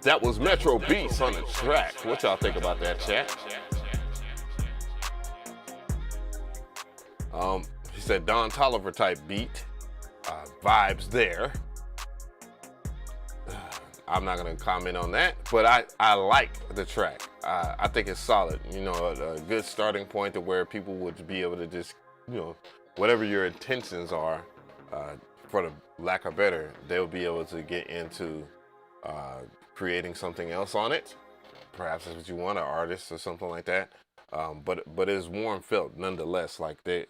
That was Metro Beats on the track. What y'all think about that, chat? He said Don Toliver type beat. Vibes there. I'm not gonna comment on that, but I like the track. I think it's solid. You know, a good starting point to where people would be able to just, you know, whatever your intentions are, for the lack of better, they'll be able to get into creating something else on it. Perhaps that's what you want, an artist or something like that. But it's warm felt nonetheless. Like the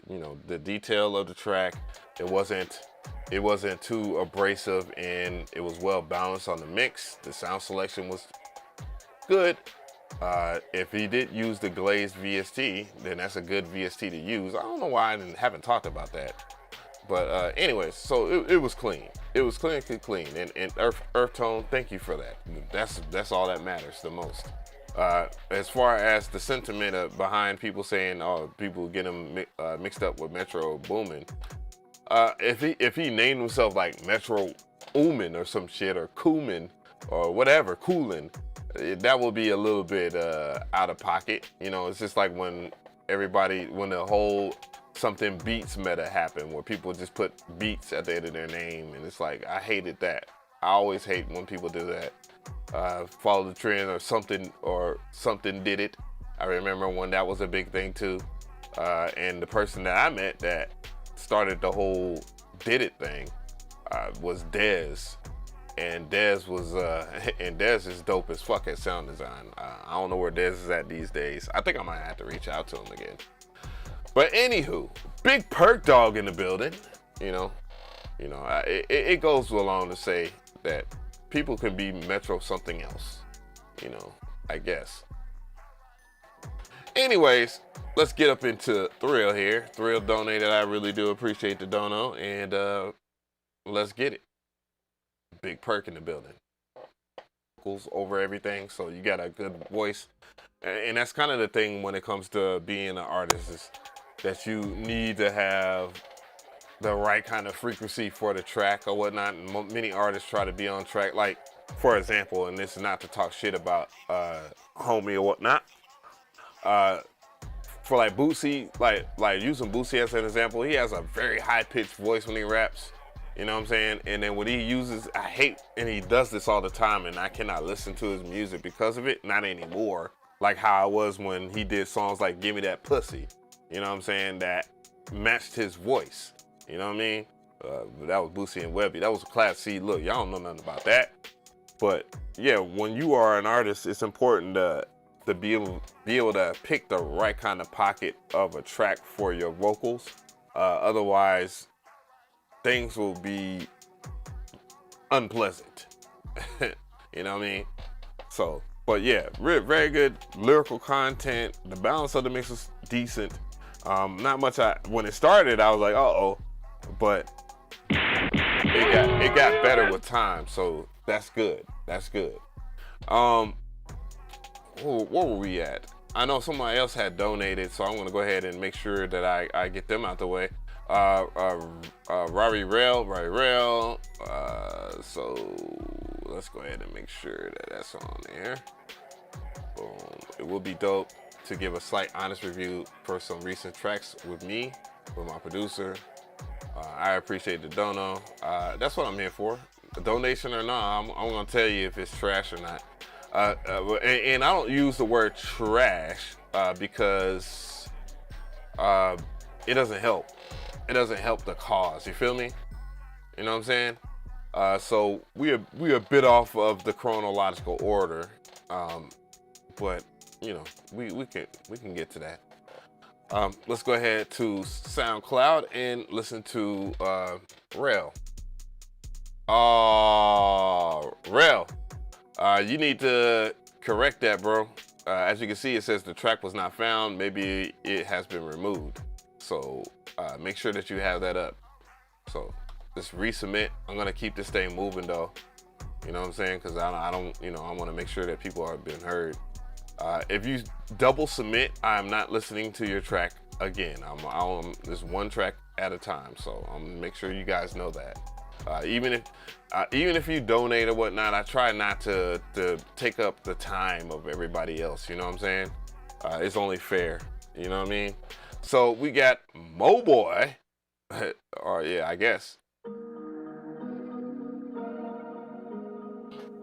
detail of the track, it wasn't too abrasive, and it was well balanced on the mix. The sound selection was good. If he did use the glazed VST, then that's a good VST to use. I don't know why I haven't talked about that. But anyways, so it was clean. It was clean. And earth tone, thank you for that. That's all that matters the most. As far as the sentiment behind people saying, oh, people get him mixed up with Metro Boomin. If he named himself like Metro Oomin or some shit, or Koomin or whatever, Coolin, that would be a little bit out of pocket. You know, it's just like when the whole something beats meta happened, where people just put beats at the end of their name, and it's like, I hated that. I always hate when people do that. Follow the trend or something did it. I remember when that was a big thing too. And the person that I met that started the whole did it thing was Dez. And Dez is dope as fuck at sound design. I don't know where Dez is at these days. I think I might have to reach out to him again. But anywho, Big Perk Dog in the building. It goes along to say that people can be Metro something else. I guess. Anyways, let's get up into Thrill here. Thrill donated. I really do appreciate the dono, and let's get it. Big Perk in the building. Vocals over everything, so you got a good voice, and that's kind of the thing when it comes to being an artist, is that you need to have the right kind of frequency for the track or whatnot. And many artists try to be on track, like for example, and this is not to talk shit about Homie or whatnot, for like Boosie, like using Boosie as an example, he has a very high-pitched voice when he raps. You know what I'm saying? And then when he uses, I hate, and he does this all the time, and I cannot listen to his music because of it. Not anymore. Like how I was when he did songs like Give Me That Pussy. You know what I'm saying? That matched his voice. You know what I mean? That was Boosie and Webby. That was a Class C look. Y'all don't know nothing about that. But yeah, when you are an artist, it's important to be able to pick the right kind of pocket of a track for your vocals. Otherwise, things will be unpleasant. You know what I mean? So, but yeah, very good lyrical content. The balance of the mix was decent. Not much. When it started, I was like, uh-oh, but it got better with time. So that's good. That's good. Where were we at? I know somebody else had donated, so I'm gonna go ahead and make sure that I get them out the way. Rari Rail. So let's go ahead and make sure that that's on there. Boom. It will be dope to give a slight honest review for some recent tracks with me, with my producer. I appreciate the dono. That's what I'm here for. A donation or not, I'm gonna tell you if it's trash or not. And I don't use the word trash because it doesn't help. It doesn't help the cause. You feel me? You know what I'm saying? So we are a bit off of the chronological order, but you know we can get to that. Let's go ahead to SoundCloud and listen to Rail. Rail, you need to correct that, bro. As you can see, it says the track was not found. Maybe it has been removed. So make sure that you have that up. So just resubmit. I'm gonna keep this thing moving though. You know what I'm saying? Because I don't, you know, I want to make sure that people are being heard. If you double submit, I'm not listening to your track again. I'm just one track at a time. So I'm gonna make sure you guys know that. Even if you donate or whatnot, I try not to take up the time of everybody else. You know what I'm saying? It's only fair. You know what I mean? So we got Mooy, or yeah, I guess.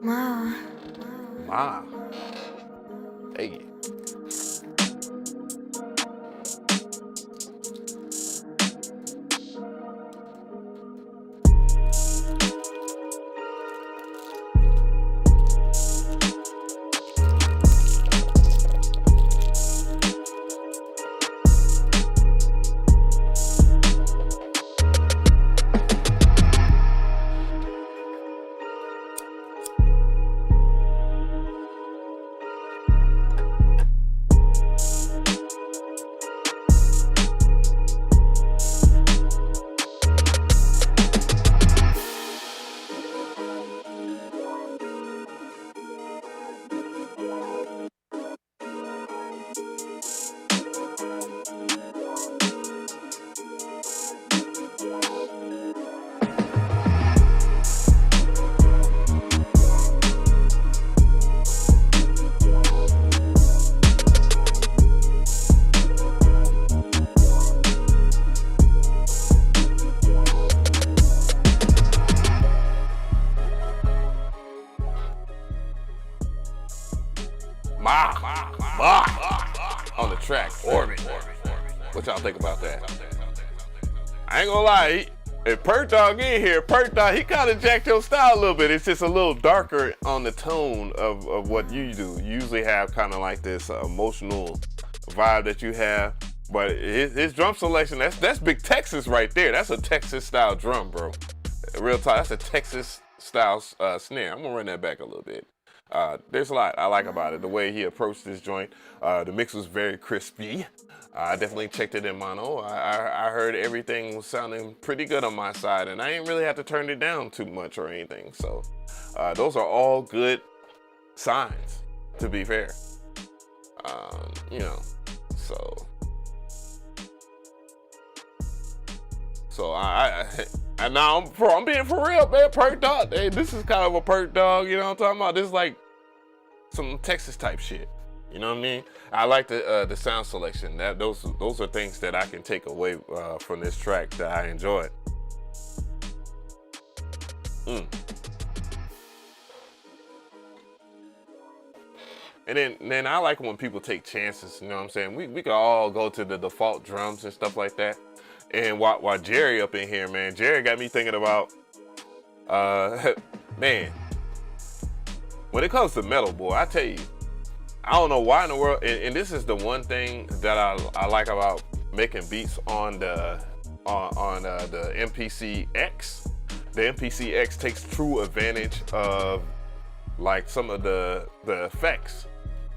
Ma. Hey. On the track, Orbit. What y'all think about that? I ain't gonna lie, if Perk Dog in here, Perk Dog, he kind of jacked your style a little bit. It's just a little darker on the tone of what you do. You usually have kind of like this emotional vibe that you have, but his drum selection, that's big Texas right there. That's a Texas style drum, bro. Real talk, that's a Texas style snare. I'm gonna run that back a little bit. There's a lot I like about it. The way he approached this joint, the mix was very crispy. I definitely checked it in mono. I heard everything was sounding pretty good on my side, and I didn't really have to turn it down too much or anything. So those are all good signs, to be fair. You know, so and now I'm being for real, man. Perk Dog, hey, this is kind of a Perk Dog, you know what I'm talking about? This is like some Texas type shit, you know what I mean? I like the sound selection. Those are things that I can take away from this track that I enjoyed. And then I like when people take chances, you know what I'm saying? We could all go to the default drums and stuff like that. And while Jerry up in here, man, Jerry got me thinking about, man, when it comes to metal, boy, I tell you, I don't know why in the world, and this is the one thing that I like about making beats on the MPC-X. The MPC-X takes true advantage of like some of the effects.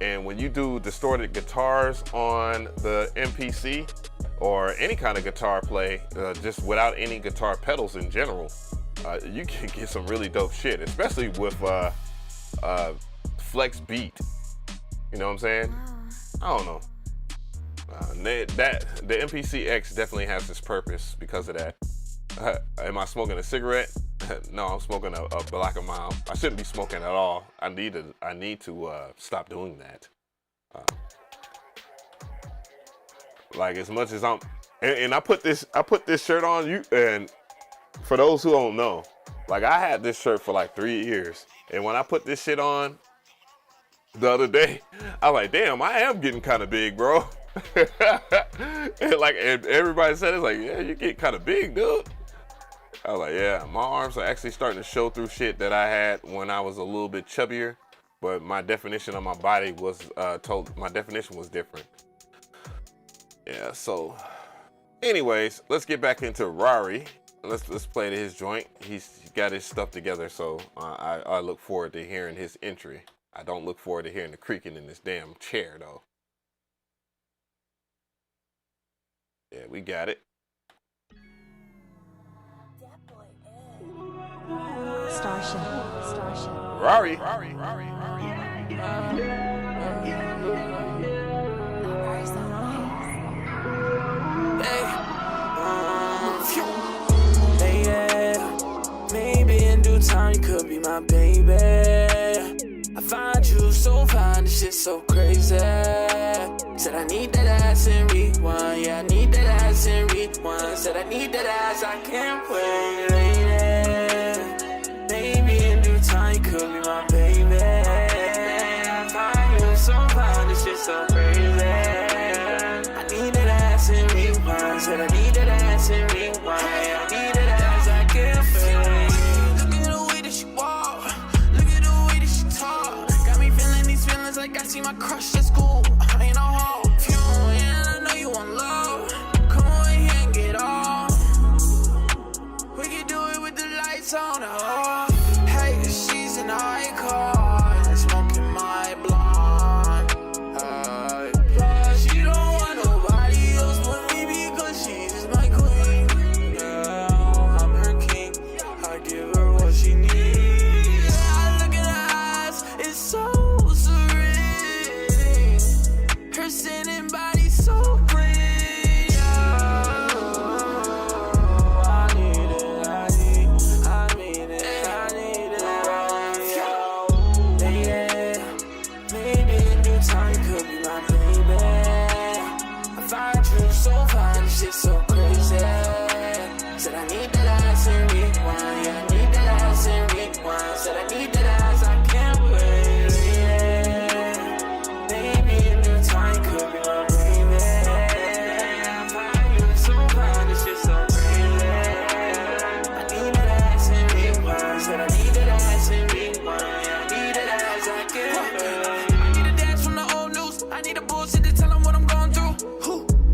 And when you do distorted guitars on the MPC, or any kind of guitar play, just without any guitar pedals in general, you can get some really dope shit, especially with flex beat. You know what I'm saying? I don't know. The MPC-X definitely has its purpose because of that. Am I smoking a cigarette? No, I'm smoking a Black & Mild. I shouldn't be smoking at all. I need to stop doing that. Like as much as and I put this shirt on you, and for those who don't know, like I had this shirt for like 3 years, and when I put this shit on the other day, I was like, damn, I am getting kind of big, bro. and everybody said it's like, yeah, you get kind of big, dude. I was like, yeah, my arms are actually starting to show through shit that I had when I was a little bit chubbier, but my definition of my body was my definition was different. Yeah, so anyways, let's get back into Rari. Let's play to his joint. He's got his stuff together, so I look forward to hearing his entry. I don't look forward to hearing the creaking in this damn chair, though. Yeah, we got it. Starship. Rari. crazy. Said I need that ass and rewind. Yeah, I need that ass and rewind. Said I need that ass, I can't wait, lady. Maybe in due time you could be my baby. I find you so fine, this shit so crazy. I need that ass and rewind. Said I need that ass and rewind. Yeah, I need that ass, I can't wait. Look at the way that she walk. Look at the way that she talk. Got me feeling these feelings like I see my crush at school. I ain't no hoe. And I know you want love. Come on here and get off. We can do it with the lights on and off. Hey, she's an icon. Smoking my blonde. She don't want nobody else but me because she's my queen. Yeah, I'm her king. I give her what she needs. Yeah, look at her eyes. It's so serene. Her sitting body so clean. I need it, I need it right now. Yeah, maybe in due time could be my baby. I find you so fine, this shit so crazy. Said I need that ass and rewind. Yeah, I need that ass and rewind. Said I need that ass, I can't wait. Yeah, maybe in due time could be my baby. I find you so fine, this shit so crazy. I need that ass and rewind. Said I need that ass and rewind. Yeah, I need that ass, I can't wait. I need a dance from the old news. I need a bullshit to tell them what I'm going through.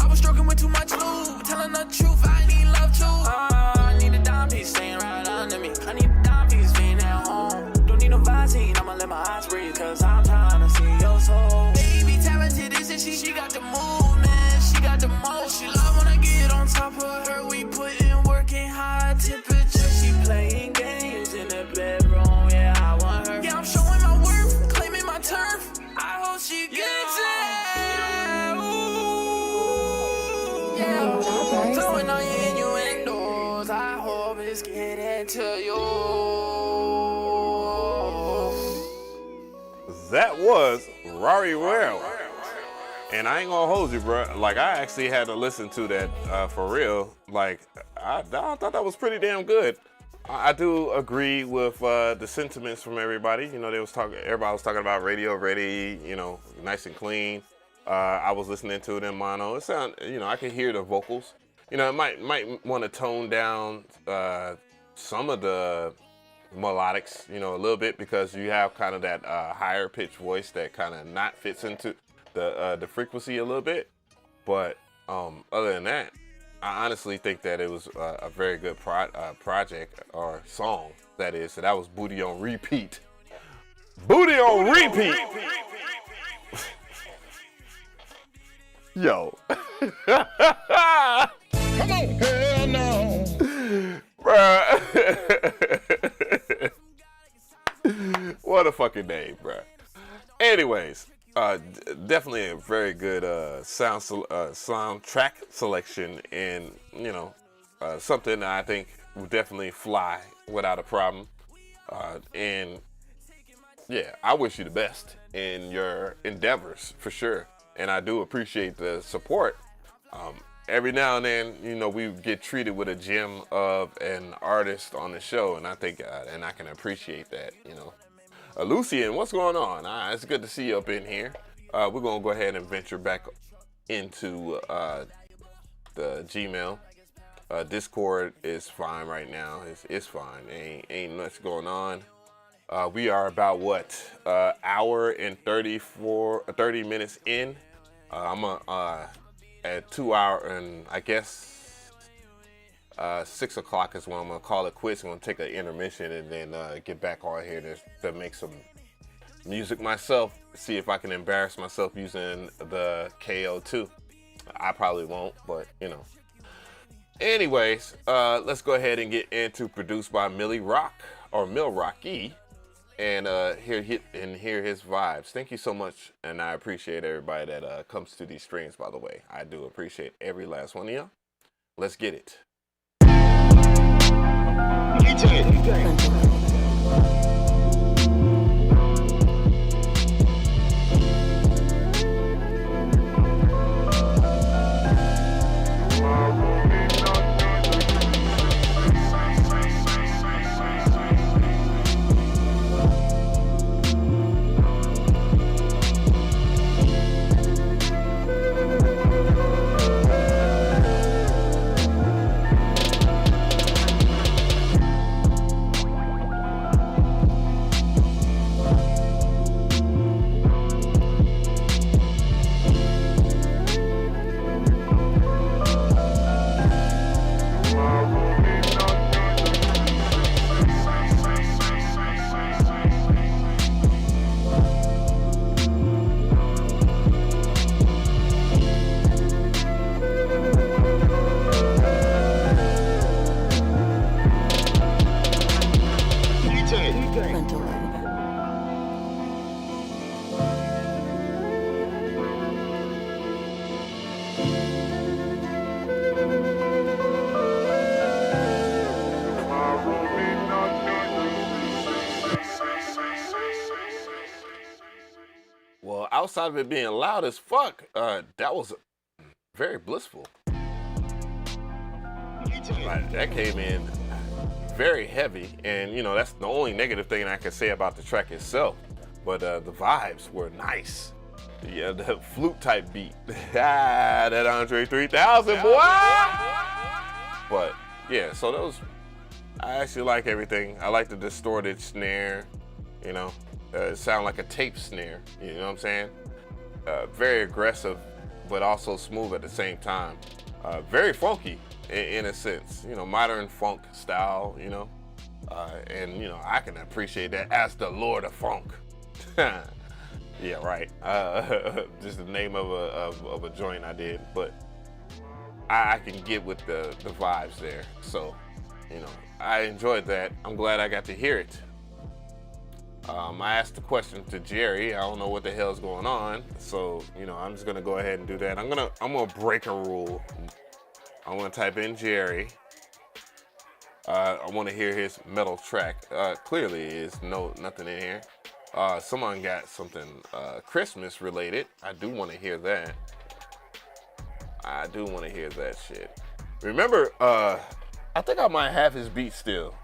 I was stroking with too much lube. Telling the truth, I need love too. I need a dime piece staying right under me. I need a dime piece being at home. Don't need no Visine, I'ma let my eyes breathe. Cause I'm trying to see your soul. Baby, talented, isn't she? She got the movement, she got the most. She love when I get on top of her. We put in work in high temperature. She playing games in the bedroom. Yeah, I want her. Yeah, I'm showing my worth, claiming my turf. I hope she gets it. Ooh, yeah, throwing on your innuendos. I hope it's getting to you. That was Rari Rail. And I ain't gonna hold you, bro. Like, I actually had to listen to that for real. Like, I thought that was pretty damn good. I do agree with the sentiments from everybody. You know, everybody was talking about radio ready, you know, nice and clean. I was listening to it in mono. It sound, you know, I could hear the vocals. You know, it might want to tone down some of the melodics, you know, a little bit, because you have kind of that higher pitched voice that kind of not fits into the frequency a little bit. But other than that, I honestly think that it was a very good project, or song, that is. So that was Booty on Repeat. Booty on Repeat! Yo. Come on, hell no. Bruh. What a fucking name, bruh. Anyways, definitely a very good soundtrack selection, and you know, something that I think will definitely fly without a problem. And yeah, I wish you the best in your endeavors for sure. And I do appreciate the support. Every now and then, you know, we get treated with a gem of an artist on the show, and I think, and I can appreciate that, you know. Lucian, what's going on? It's good to see you up in here. We're gonna go ahead and venture back into the Gmail. Discord is fine right now. It's fine. Ain't much going on. We are about what, hour and 30 minutes in. I'm at 2 hours, and I guess 6 o'clock is when I'm gonna call it quits. I'm gonna take an intermission and then get back on here to make some music myself. See if I can embarrass myself using the KO2. I probably won't, but you know. Anyways, let's go ahead and get into Produced by Millie Rock, or Mill Rocky. And hear his vibes. Thank you so much, and I appreciate everybody that comes to these streams, by the way. I do appreciate every last one of y'all. Let's get it. Well, outside of it being loud as fuck, that was very blissful. Like, that came in very heavy, and you know, that's the only negative thing I can say about the track itself. But the vibes were nice. Yeah, the flute type beat. That Andre 3000, boy! But yeah, so those, I actually like everything. I like the distorted snare, you know. It sounds like a tape snare, you know what I'm saying? Very aggressive, but also smooth at the same time. Very funky in a sense, you know, modern funk style, you know. And you know, I can appreciate that as the Lord of Funk. Yeah, right. Just the name of a joint I did, but I can get with the vibes there. So, you know, I enjoyed that. I'm glad I got to hear it. I asked the question to Jerry. I don't know what the hell's going on, so you know, I'm just gonna go ahead and do that. I'm gonna break a rule. I'm gonna type in Jerry. I want to hear his metal track. Clearly, is nothing in here. Someone got something Christmas related. I do want to hear that. I do want to hear that shit. Remember, I think I might have his beat still.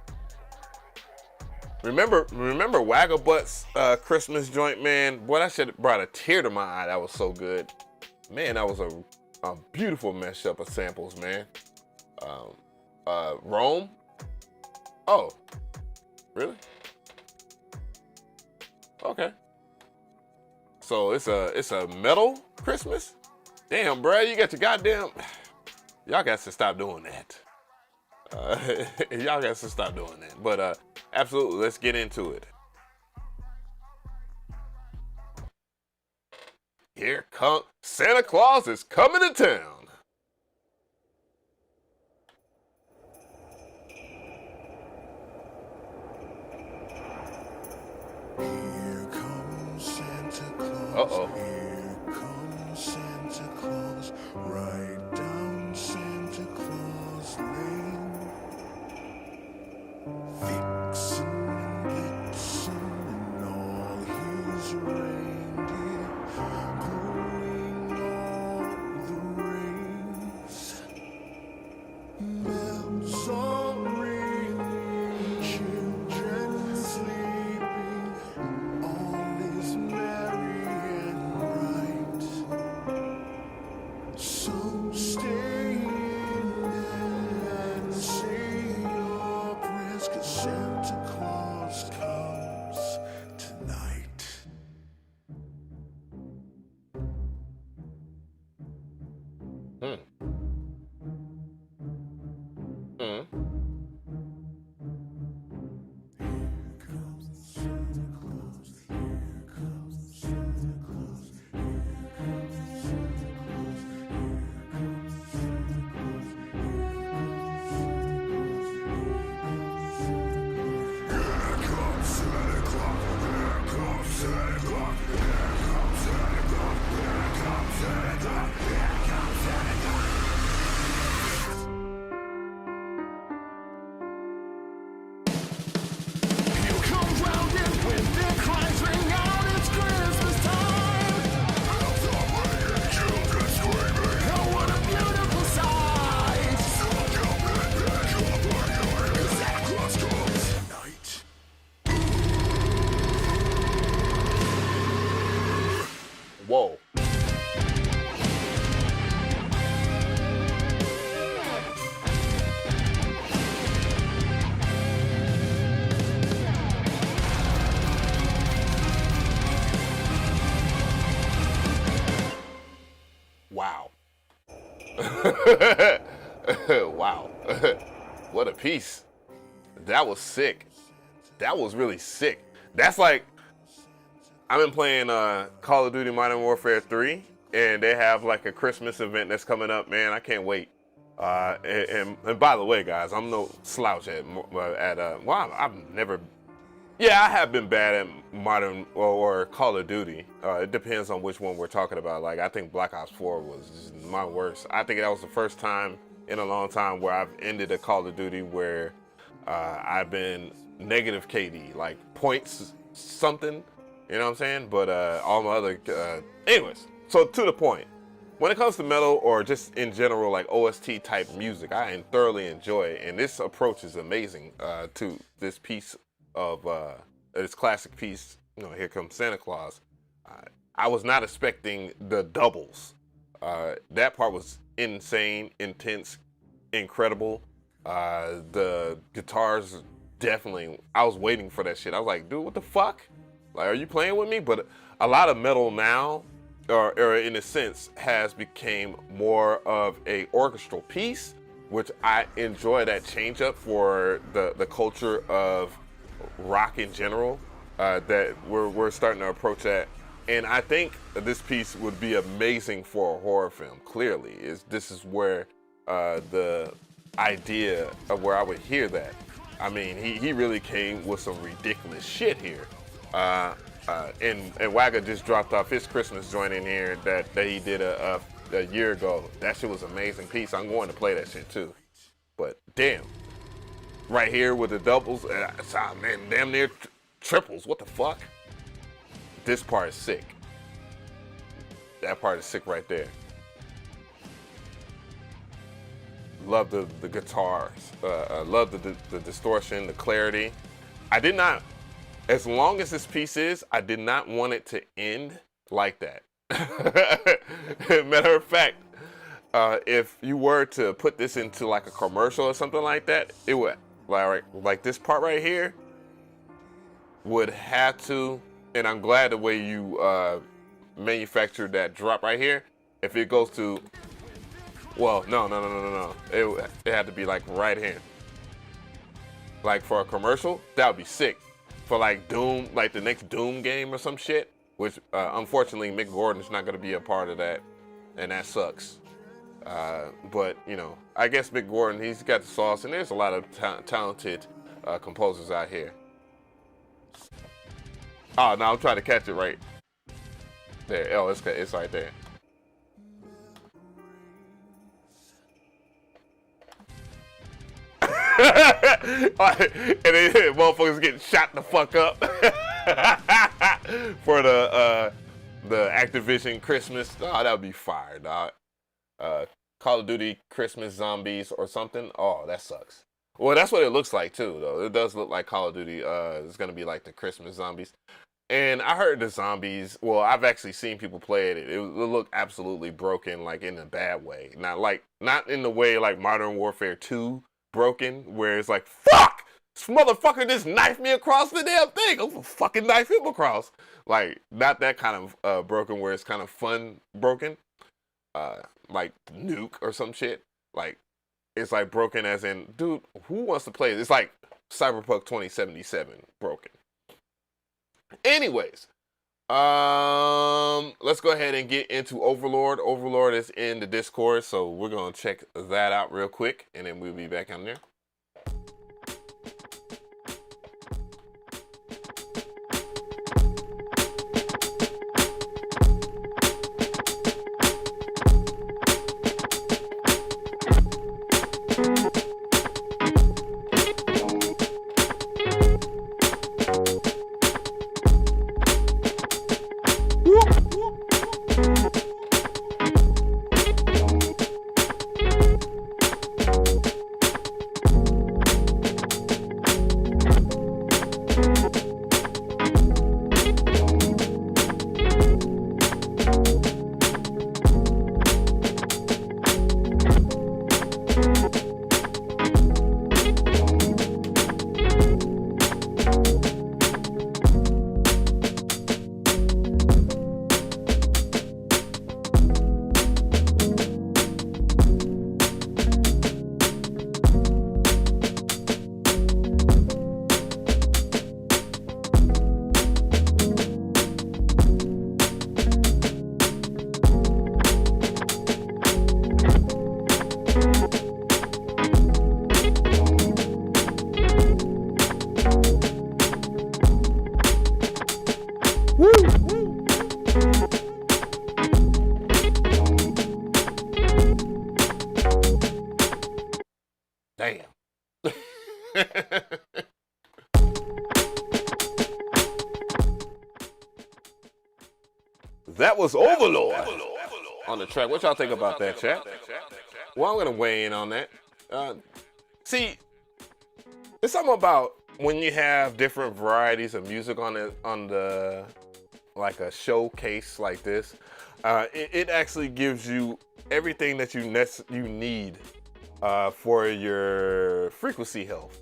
Remember Wagger Butt's Christmas joint, man? Boy, that shit brought a tear to my eye. That was so good. Man, that was a beautiful mashup of samples, man. Rome? Oh, really? Okay. So it's a metal Christmas? Damn, bro, you got your goddamn... Y'all got to stop doing that. Y'all got to stop doing that. But absolutely, let's get into it. Here comes Santa Claus is coming to town. Here comes Santa Claus. Uh-oh. Here comes Santa Claus. Right down Santa Claus Lane. Vixen and Blitzen and all his reindeer pulling all the reins. Bells are ringing, children sleeping, all is merry and bright. So stay in and say your prayers, 'cause Santa Claus comes tonight. Here comes Santa Claus. Here comes Santa Claus. Here comes Santa Claus. Here comes Santa Claus. Here comes Santa Claus. Here comes Santa Claus. Here comes Santa Claus. Here comes Santa Claus. Here comes Santa Claus. He'll come round and when their cries ring out, it's Christmas time. Bells are ringing, children screaming. Oh, what a beautiful sight! So jump in bed, jump like you're in. Santa Claus comes tonight. Whoa. Wow. Wow. What a piece. That was sick. That was really sick. That's like, I've been playing Call of Duty Modern Warfare 3, and they have like a Christmas event that's coming up, man. I can't wait. And by the way, guys, I'm no slouch at well, I've never Yeah, I have been bad at Modern or Call of Duty. It depends on which one we're talking about. Like, I think Black Ops 4 was just my worst. I think that was the first time in a long time where I've ended a Call of Duty where I've been negative KD, like points something, you know what I'm saying? But all my other, anyways, so to the point. When it comes to metal or just in general, like OST type music, I thoroughly enjoy it. And this approach is amazing to this piece of, this classic piece, you know, Here Comes Santa Claus. I was not expecting the doubles. That part was insane, intense, incredible. The guitars definitely, I was waiting for that shit. I was like, dude, what the fuck? Like, are you playing with me? But a lot of metal now, or in a sense, has became more of a orchestral piece, which I enjoy that change up for the culture of rock in general, that we're starting to approach that. And I think this piece would be amazing for a horror film. Clearly, this is where the idea of where I would hear that. I mean, he really came with some ridiculous shit here. And Wagger just dropped off his Christmas joint in here that he did a year ago. That shit was an amazing piece. I'm going to play that shit too. But damn, right here with the doubles, man, damn near triples. What the fuck? This part is sick. That part is sick right there. Love the guitars. Love the distortion, the clarity. I did not, as long as this piece is, I did not want it to end like that. Matter of fact, if you were to put this into like a commercial or something like that, it would, like this part right here would have to, and I'm glad the way you manufactured that drop right here. If it goes to, well, no. It had to be like right here. Like for a commercial, that would be sick. For like Doom, like the next Doom game or some shit, which unfortunately Mick Gordon's not going to be a part of that, and that sucks. But you know, I guess Mick Gordon, he's got the sauce, and there's a lot of talented composers out here. Oh no, I'm trying to catch it right there. Oh, it's right there. And then motherfuckers getting shot the fuck up for the Activision Christmas. Oh, that would be fire, dog. Call of Duty Christmas Zombies or something. Oh, that sucks. Well, that's what it looks like too, though. It does look like Call of Duty. It's gonna be like the Christmas Zombies. And I heard the zombies. Well, I've actually seen people play it. It looked absolutely broken, like in a bad way. Not in the way like Modern Warfare 2 broken, where it's like, fuck, this motherfucker just knifed me across the damn thing. I'm gonna fucking knife him across. Like, not that kind of broken where it's kind of fun broken. Like Nuke or some shit. Like, it's like broken as in, dude, who wants to play this? It's like Cyberpunk 2077 broken. Anyways, let's go ahead and get into Overlord. Overlord is in the Discord, so we're gonna check that out real quick, and then we'll be back on there. That was Overlord on the track. What y'all think about that, chat? Well, I'm gonna weigh in on that. See, it's something about when you have different varieties of music on the like a showcase like this. It actually gives you everything that you need for your frequency health.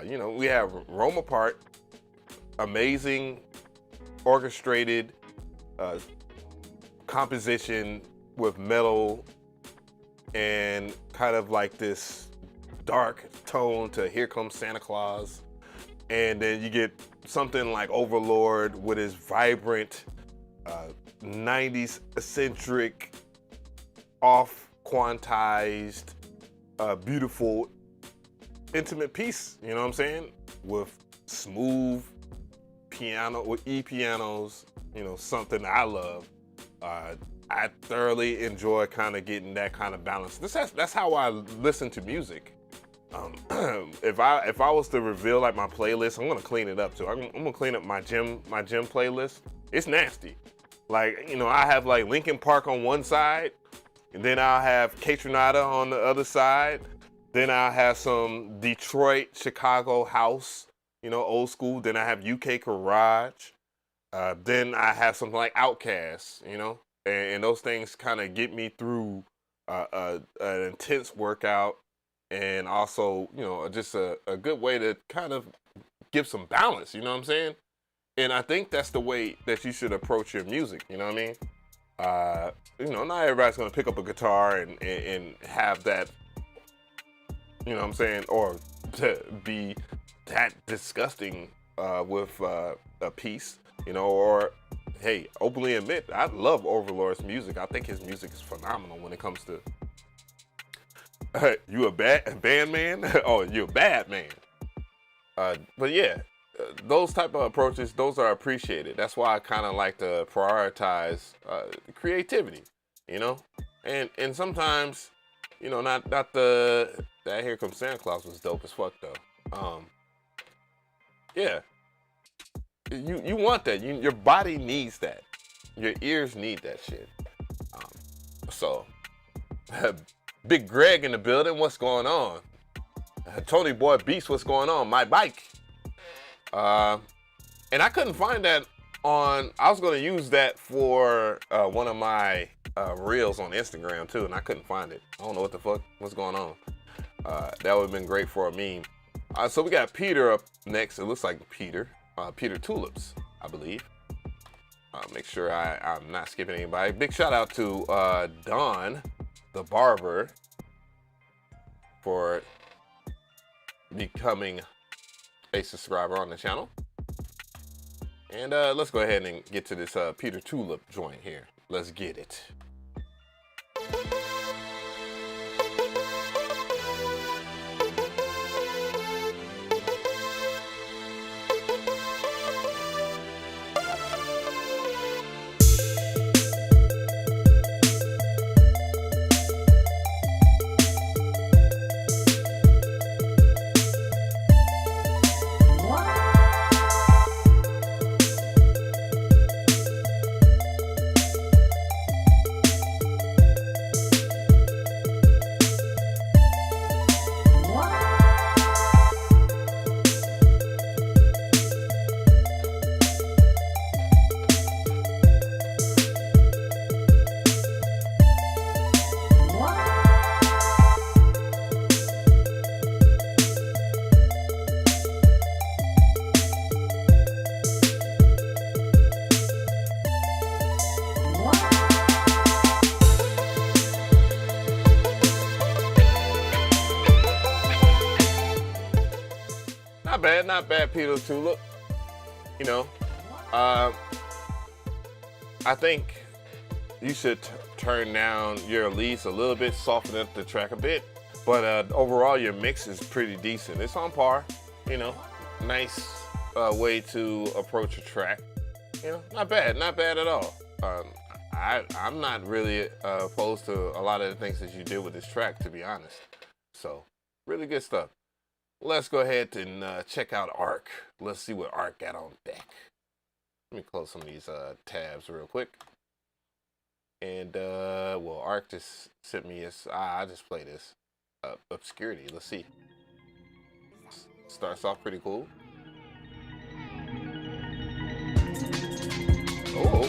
You know, we have Roam Apart, amazing orchestrated composition with metal and kind of like this dark tone to Here Comes Santa Claus. And then you get something like Overlord with his vibrant 90s eccentric, off quantized, beautiful, intimate piece, you know what I'm saying? With smooth piano, with E-pianos, you know, something I love. I thoroughly enjoy kind of getting that kind of balance. That's how I listen to music. If I was to reveal like my playlist, I'm gonna clean it up too. I'm gonna clean up my gym playlist. It's nasty. Like, you know, I have like Linkin Park on one side, and then I'll have K-Tronada on the other side. Then I'll have some Detroit, Chicago house, you know, old school. Then I have UK garage. Then I have something like Outkast, you know, and those things kind of get me through an intense workout, and also, you know, just a good way to kind of give some balance, you know what I'm saying? And I think that's the way that you should approach your music, you know what I mean? You know, not everybody's gonna pick up a guitar and have that, you know what I'm saying, or to be that disgusting with a piece, you know, or hey, openly admit, I love Overlord's music. I think his music is phenomenal when it comes to you a band man? Oh, you're a bad man. But yeah, those type of approaches, those are appreciated. That's why I kind of like to prioritize creativity, you know? And sometimes, you know, not that Here Comes Santa Claus was dope as fuck though. Yeah. You want that. Your body needs that. Your ears need that shit. So, Big Greg in the building. What's going on? Tony Boy Beast. What's going on? My bike. And I couldn't find that on. I was gonna use that for one of my reels on Instagram too, and I couldn't find it. I don't know what the fuck. What's going on? That would have been great for a meme. So we got Peter up next. It looks like Peter. Peter Tulips, I believe. Make sure I'm not skipping anybody. Big shout out to Don, the barber, for becoming a subscriber on the channel. And let's go ahead and get to this Peter Tulip joint here. Let's get it. Not bad, Peter Tulip. You know, I think you should turn down your release a little bit, soften up the track a bit. But overall, your mix is pretty decent. It's on par. You know, nice way to approach a track. You know, not bad at all. I'm not really opposed to a lot of the things that you did with this track, to be honest. So, really good stuff. let's go ahead and check out Arc. Let's see what Arc got on deck. Let me close some of these tabs real quick. And well, Arc just sent me his. I just play this obscurity. Let's see. Starts off pretty cool. Oh.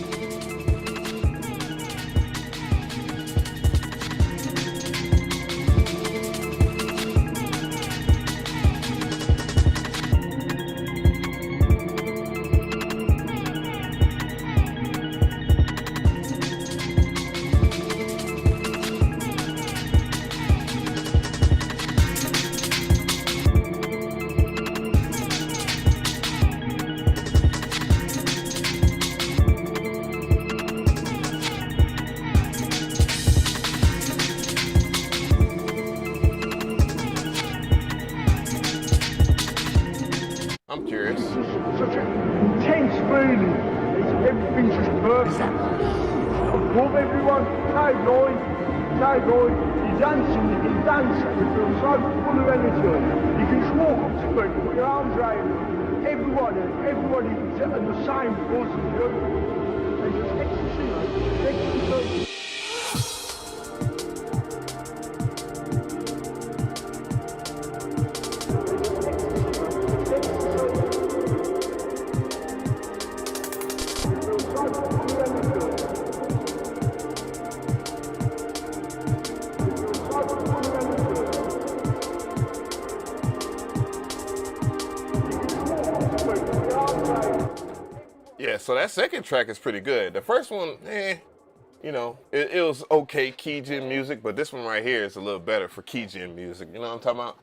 I'm curious. Such a tense feeling. Everything's just perfect. Above everyone, take Roy. He's dancing, you feel so full of energy. You can just walk up to people, put your arms around them. Everybody is on the same buzz as you. And just ecstasy. Yeah, so that second track is pretty good. The first one, you know, it was okay keygen music, but this one right here is a little better for keygen music. You know what I'm talking about?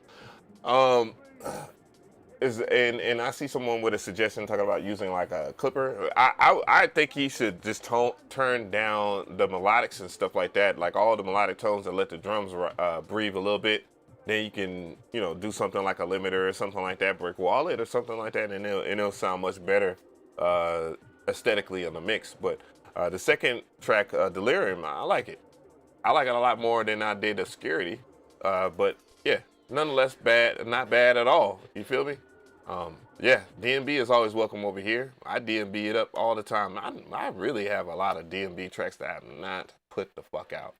And I see someone with a suggestion talking about using like a clipper. I think he should just turn down the melodics and stuff like that, like all the melodic tones, and let the drums breathe a little bit. Then you can, you know, do something like a limiter or something like that, brick wall it or something like that, and it'll sound much better aesthetically on the mix. But the second track, Delirium, I like it. I like it a lot more than I did Obscurity. But yeah, nonetheless, not bad at all. You feel me? Yeah, DMB is always welcome over here. I DMB it up all the time. I really have a lot of DMB tracks that I have not put the fuck out.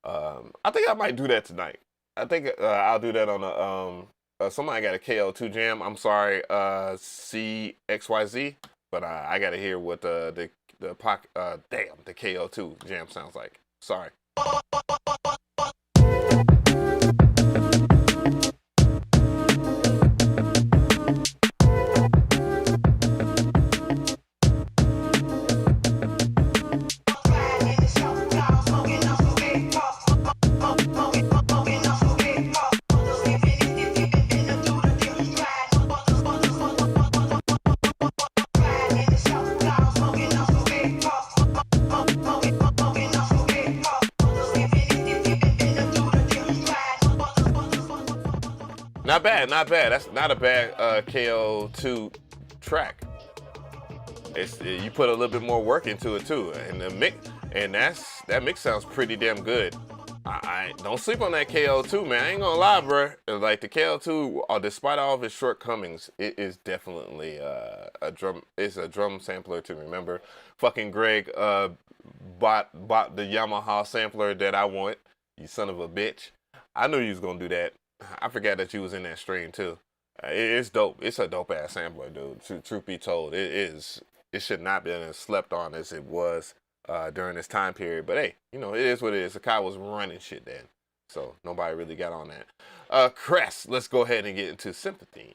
I think I might do that tonight. I think I'll do that on a somebody got a KO2 jam. I'm sorry, Cxyz, but I gotta hear what the KO2 jam sounds like. Sorry. Not bad. That's not a bad KO2 track. You put a little bit more work into it too, and the mix, and that mix sounds pretty damn good. I don't sleep on that KO2, man. I ain't gonna lie, bro. Like the KO2, despite all of its shortcomings, it is definitely a drum sampler to remember. Fucking Greg bought the Yamaha sampler that I want. You son of a bitch. I knew you was gonna do that. I forgot that you was in that stream too. It's dope. It's a dope ass sampler, dude. Truth be told, it is. It should not be as slept on as it was during this time period. But hey, you know, it is what it is. The guy was running shit then, so nobody really got on that. Crest. Let's go ahead and get into Symphony.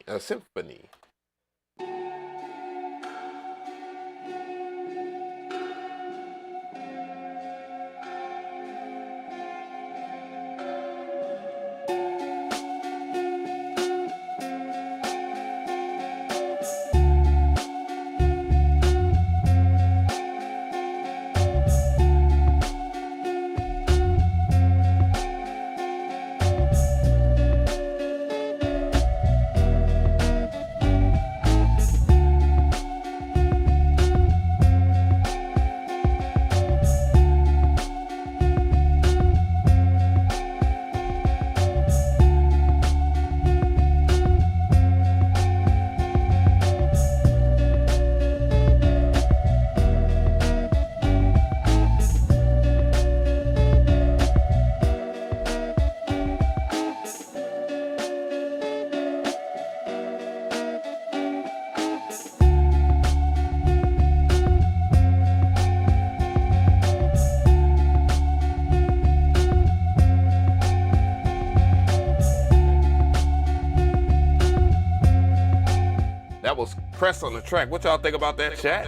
That was Crest on the track. What y'all think about that, chat?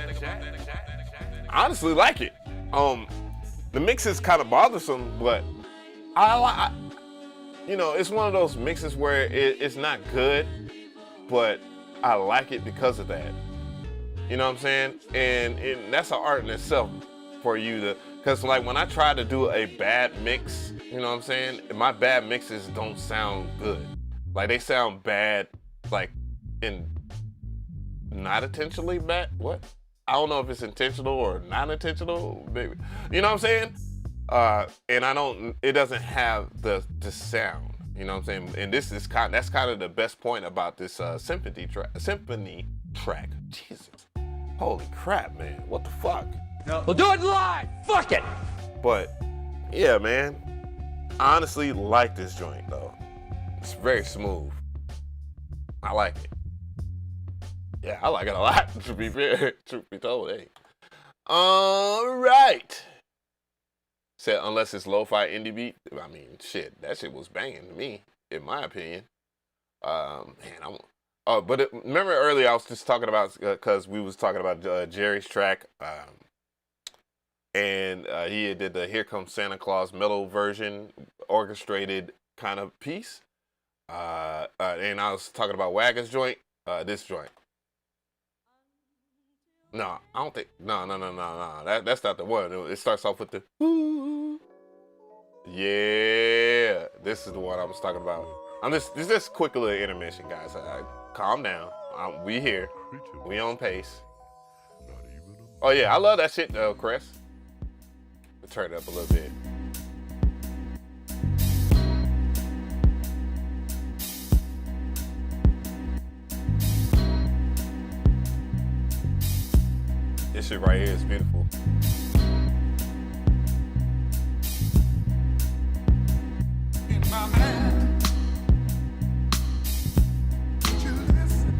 I honestly like it. The mix is kind of bothersome, but you know, it's one of those mixes where it's not good, but I like it because of that. You know what I'm saying? And that's an art in itself for you to, because like when I try to do a bad mix, you know what I'm saying? My bad mixes don't sound good. Like they sound bad, like in not intentionally bad. What? I don't know if it's intentional or not intentional, baby. You know what I'm saying? And it doesn't have the sound. You know what I'm saying? And this is that's kind of the best point about this symphony track. Jesus. Holy crap, man. What the fuck? No. We'll do it live. Fuck it. But yeah, man. I honestly like this joint though. It's very smooth. I like it. Yeah, I like it a lot, to be fair. Truth be told, hey. All right. Said unless it's lo-fi indie beat. I mean, shit, that shit was banging to me, in my opinion. Man, remember earlier I was just talking about, because we was talking about Jerry's track, and he did the Here Comes Santa Claus metal version, orchestrated kind of piece. And I was talking about Wagger's joint, this joint. No, I don't think, no. That's not the one. It starts off with the, ooh. Yeah, this is the one I was talking about. This is just quick little intermission, guys. Calm down. We here. We on pace. Oh yeah, I love that shit though, Chris. Turn it up a little bit. This shit right here is beautiful. In my hand, would you listen?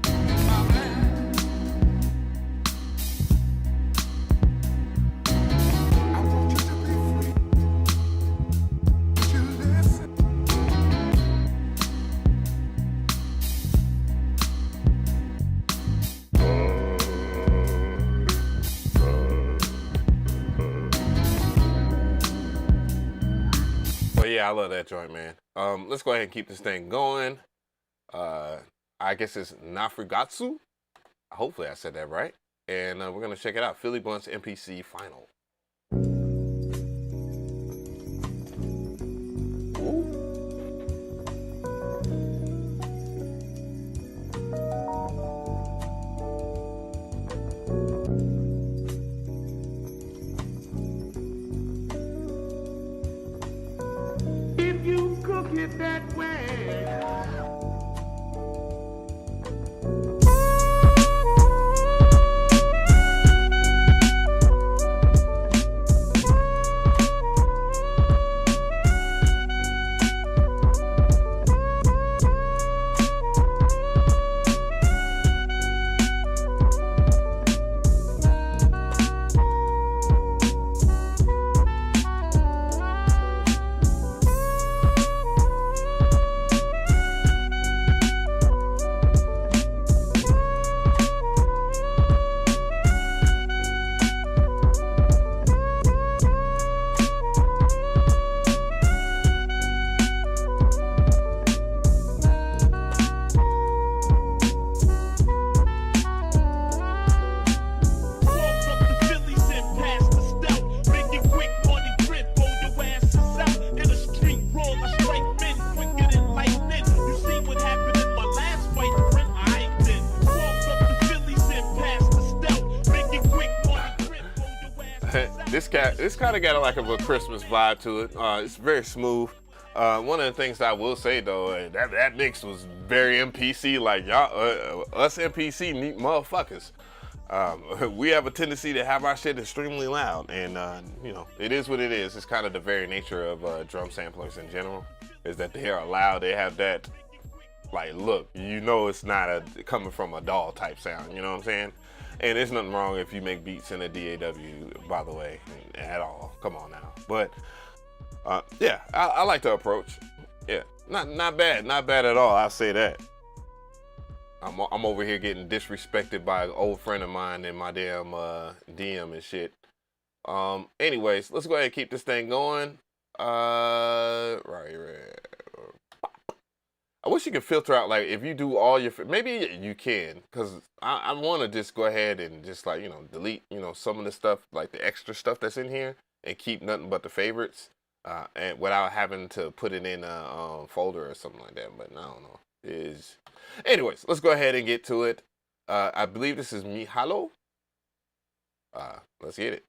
In my hand, I want you to be free. Would you listen? But yeah, I love that joint, man. Let's go ahead and keep this thing going. I guess it's Nafugatsu. Hopefully I said that right. And we're gonna check it out. Philly Blunt's MPC Final. If you cook it that way. This kind of got like a Christmas vibe to it. It's very smooth. One of the things I will say though, that mix was very MPC. Like y'all, us MPC neat motherfuckers. We have a tendency to have our shit extremely loud, and you know, it is what it is. It's kind of the very nature of drum samplers in general, is that they are loud. They have that, like, look, you know, it's not coming from a doll type sound. You know what I'm saying? And there's nothing wrong if you make beats in a DAW, by the way, at all. Come on now. But yeah, I like the approach. Yeah, not bad at all. I'll say that. I'm over here getting disrespected by an old friend of mine in my damn DM and shit. Anyways, let's go ahead and keep this thing going. Rari Rail. I wish you could filter out, like, if you do all your, maybe you can, because I want to just go ahead and just, like, you know, delete, you know, some of the stuff, like the extra stuff that's in here, and keep nothing but the favorites, and without having to put it in a folder or something like that. But I don't know. Anyways, let's go ahead and get to it. I believe this is Mialo. Let's get it.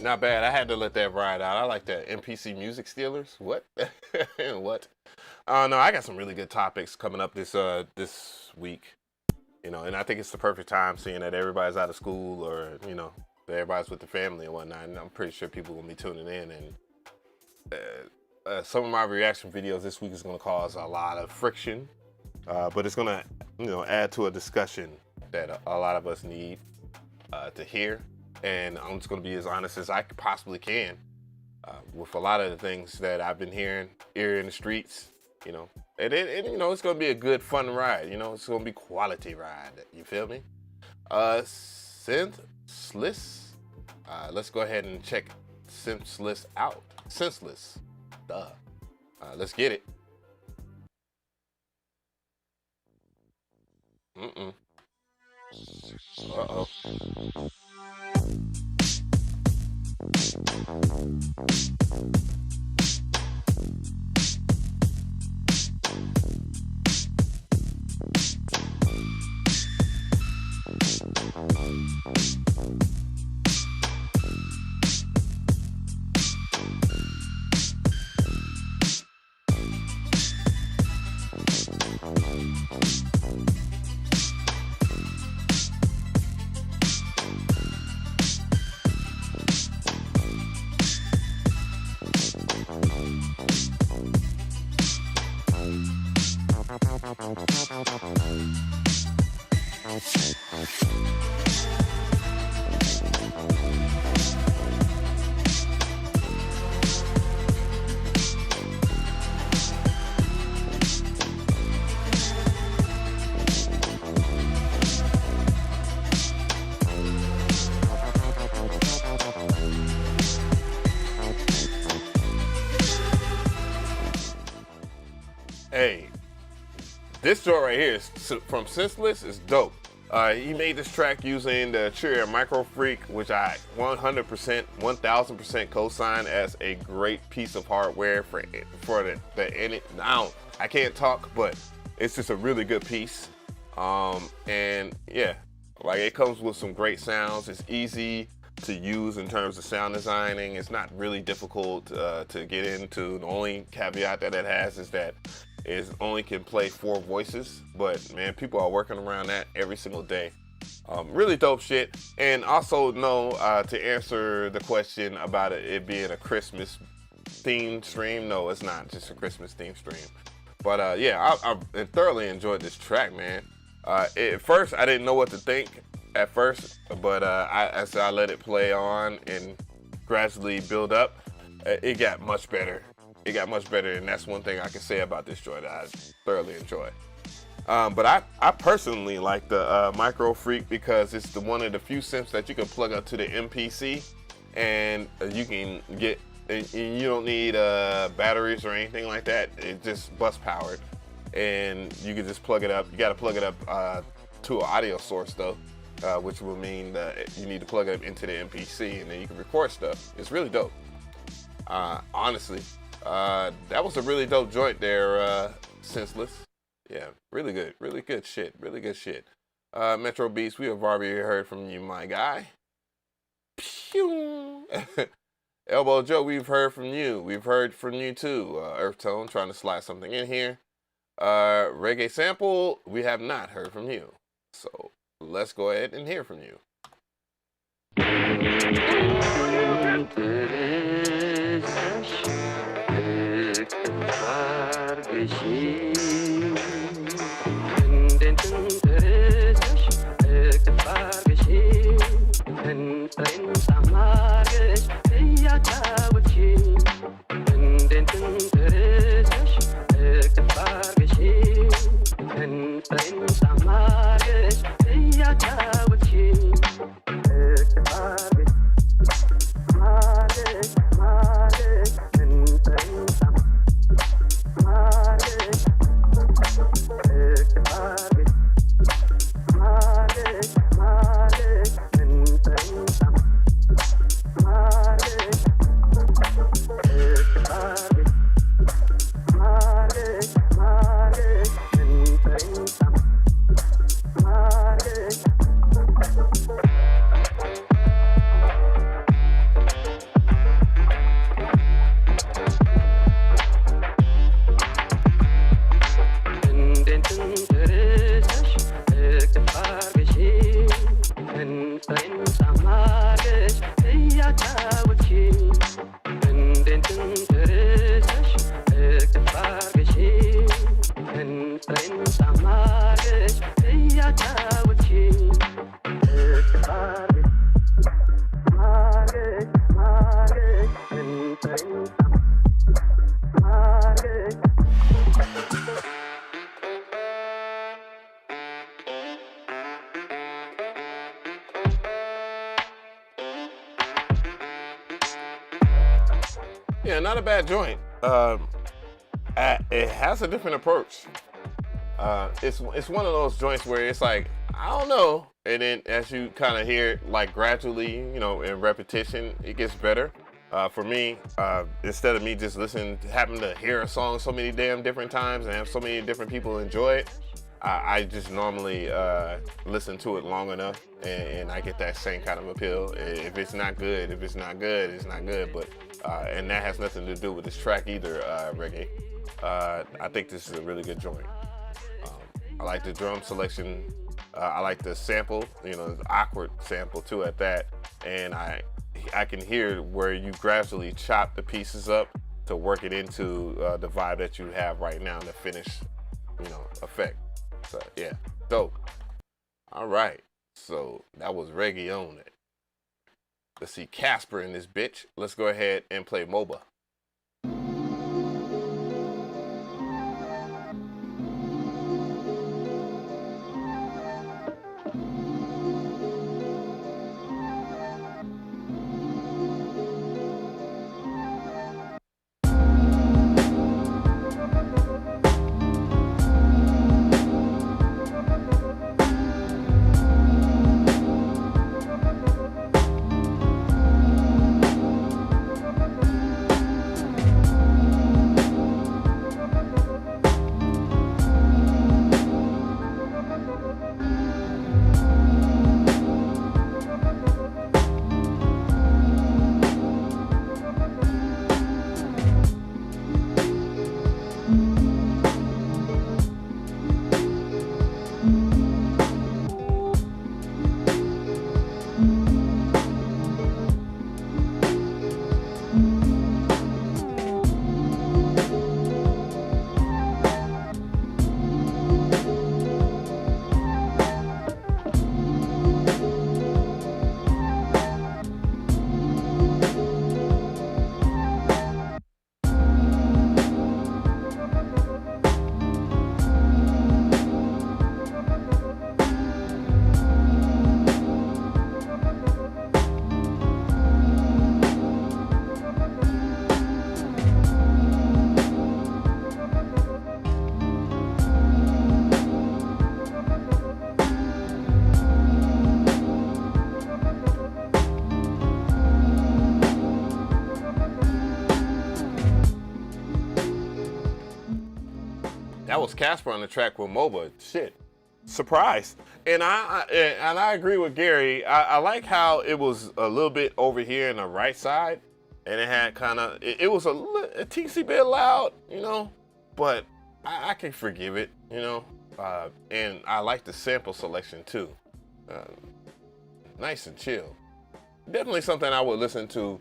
Not bad. I had to let that ride out. I like that. NPC Music Stealers. What? What? No, I got some really good topics coming up this week. You know, and I think it's the perfect time, seeing that everybody's out of school, or, you know, everybody's with the family and whatnot. And I'm pretty sure people will be tuning in. And some of my reaction videos this week is going to cause a lot of friction, but it's going to, you know, add to a discussion that a lot of us need to hear. And I'm just going to be as honest as I possibly can with a lot of the things that I've been hearing here in the streets, you know. And you know, it's going to be a good, fun ride. You know, it's going to be quality ride. You feel me? Senseless. Let's go ahead and check Senseless out. Senseless. Duh. Let's get it. Uh-oh. this joint right here is from Senseless. Is dope. He made this track using the Cherry Micro Freak, which I 100%, 1000% co-sign as a great piece of hardware for the I can't talk, but it's just a really good piece. And yeah, like it comes with some great sounds. It's easy to use in terms of sound designing. It's not really difficult to get into. The only caveat that it has is that it only can play 4 voices, but man, people are working around that every single day. Really dope shit. And also to answer the question about it being a Christmas themed stream, no, it's not just a Christmas themed stream. But yeah, I thoroughly enjoyed this track, man. At first, I didn't know what to think at first, but as I let it play on and gradually build up, it got much better. It got much better, and that's one thing I can say about this joint that I thoroughly enjoy. But I personally like the Micro Freak because it's one of the few synths that you can plug up to the MPC, and you can get, and you don't need batteries or anything like that. It just bus powered, and you can just plug it up. You got to plug it up to an audio source though, which will mean that you need to plug it up into the MPC, and then you can record stuff. It's really dope. Honestly. That was a really dope joint there, Senseless. Yeah, really good shit. Metro Beats, we have already heard from you, my guy. Pew! Elbow Joe, we've heard from you. We've heard from you too. Earth Tone, trying to slide something in here. Reggae Sample, we have not heard from you. So let's go ahead and hear from you. Yeah, not a bad joint. It has a different approach. It's one of those joints where it's like, I don't know, and then as you kind of hear it, like gradually, you know, in repetition, it gets better. For me, instead of me just having to hear a song so many damn different times and have so many different people enjoy it, I just normally listen to it long enough, and I get that same kind of appeal. If it's not good, it's not good. But and that has nothing to do with this track either, Reggae. I think this is a really good joint. I like the drum selection. I like the sample, you know, the awkward sample too at that. And I can hear where you gradually chop the pieces up to work it into the vibe that you have right now, the finished, you know, effect. So yeah, dope. All right, so that was Reggae on it. Let's see Casper in this bitch. Let's go ahead and play MOBA. was Casper on the track with MOBA. Shit, surprise. And I agree with Gary. I like how it was a little bit over here in the right side, and it had kind of it was a teensy bit loud, you know, but I can forgive it, you know. And I like the sample selection too. Nice and chill. Definitely something I would listen to,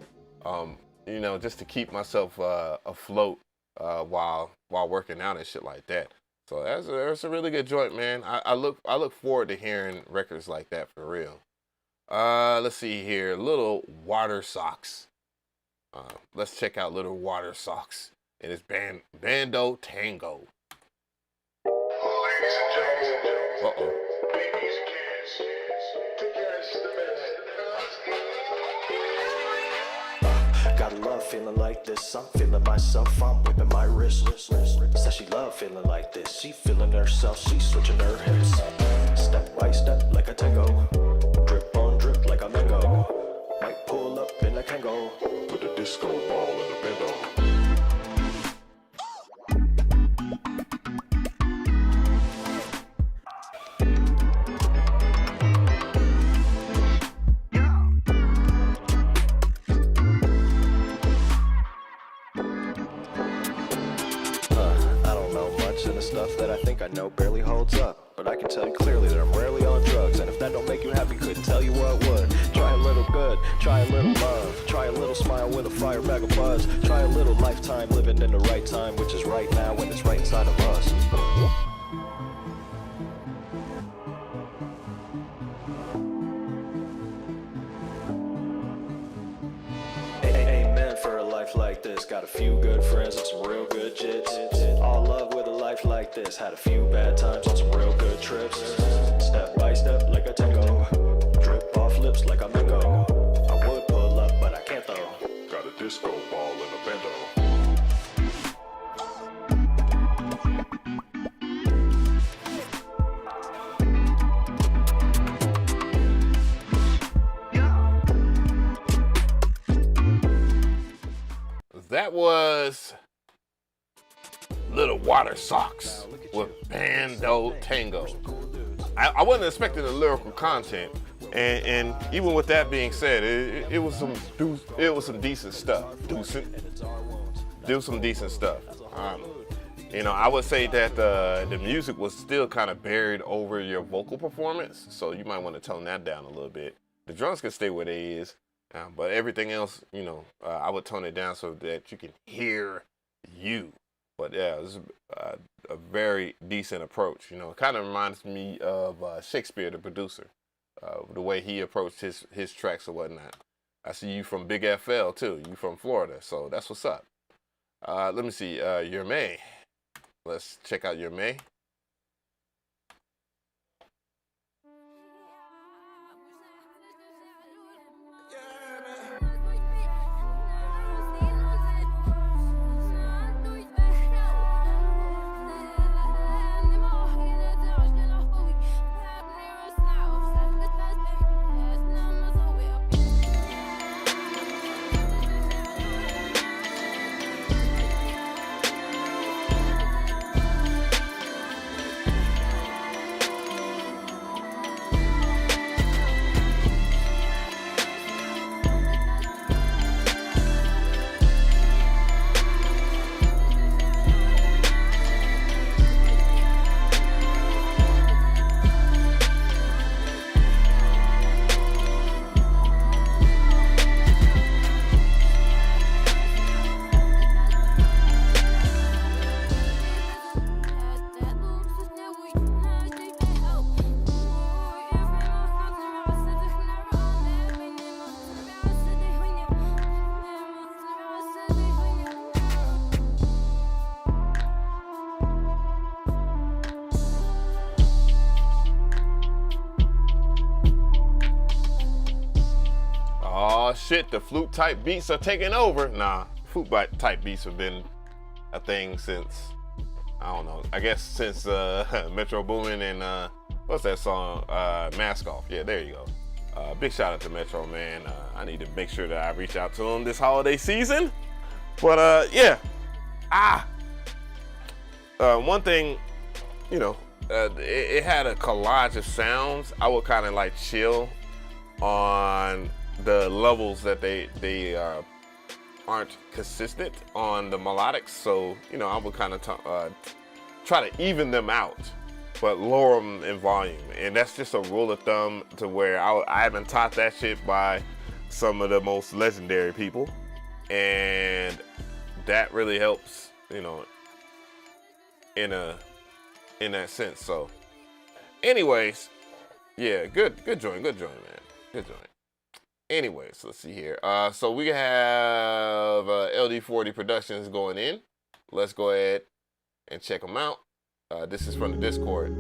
you know, just to keep myself afloat while working out and shit like that. So that's a really good joint, man. I look forward to hearing records like that for real. Let's see here, Little Water Socks. Let's check out Little Water Socks and his Bando Tango. Uh-oh. Gotta love feeling like this. I'm feeling myself. I'm whipping my wrist. Says she love feeling like this. She feeling herself. She switching her hips. Step by step like a tango. Drip on drip like a mango. Might pull up in a Kango. Put a disco ball in the bando. That I think I know barely holds up, but I can tell you clearly that I'm rarely on drugs, and if that don't make you happy, couldn't tell you what would. Try a little good, try a little love, try a little smile with a fire bag of buzz, try a little lifetime living in the right time, which is right now when it's right inside of us. Amen for a life like this. Got a few good friends and some real good jits. All love with a life like this. Had a few bad times on some real good trips. Step by step like a tango. Drip off lips like a mango. I would pull up, but I can't though. Got a disco ball in a bando. That was Little Water Socks with Bando Tango. I wasn't expecting the lyrical content, and even with that being said, it was some decent stuff. Do some decent stuff. You know, I would say that the music was still kind of buried over your vocal performance, so you might want to tone that down a little bit. The drums can stay where they is. But everything else, you know, I would tone it down so that you can hear you. But yeah, it was a very decent approach. You know, it kind of reminds me of Shakespeare, the producer, the way he approached his tracks or whatnot. I see you from Big FL too. You from Florida, so that's what's up. Let me see, Your May. Let's check out Your May. Shit, the flute type beats are taking over. Nah, flute type beats have been a thing since, I don't know, I guess since Metro Boomin and what's that song? Mask Off. Yeah, there you go. Big shout out to Metro, man. I need to make sure that I reach out to him this holiday season. But yeah, one thing you know, it had a collage of sounds. I would kind of like chill on the levels that they aren't consistent on the melodics. So, you know, I would kind of try to even them out, but lower them in volume. And that's just a rule of thumb to where I haven't taught that shit by some of the most legendary people. And that really helps, you know, in that sense. So anyways, yeah, good joint, man. Good joint. Anyways, let's see here. So we have LD40 Productions going in. Let's go ahead and check them out. This is from the Discord.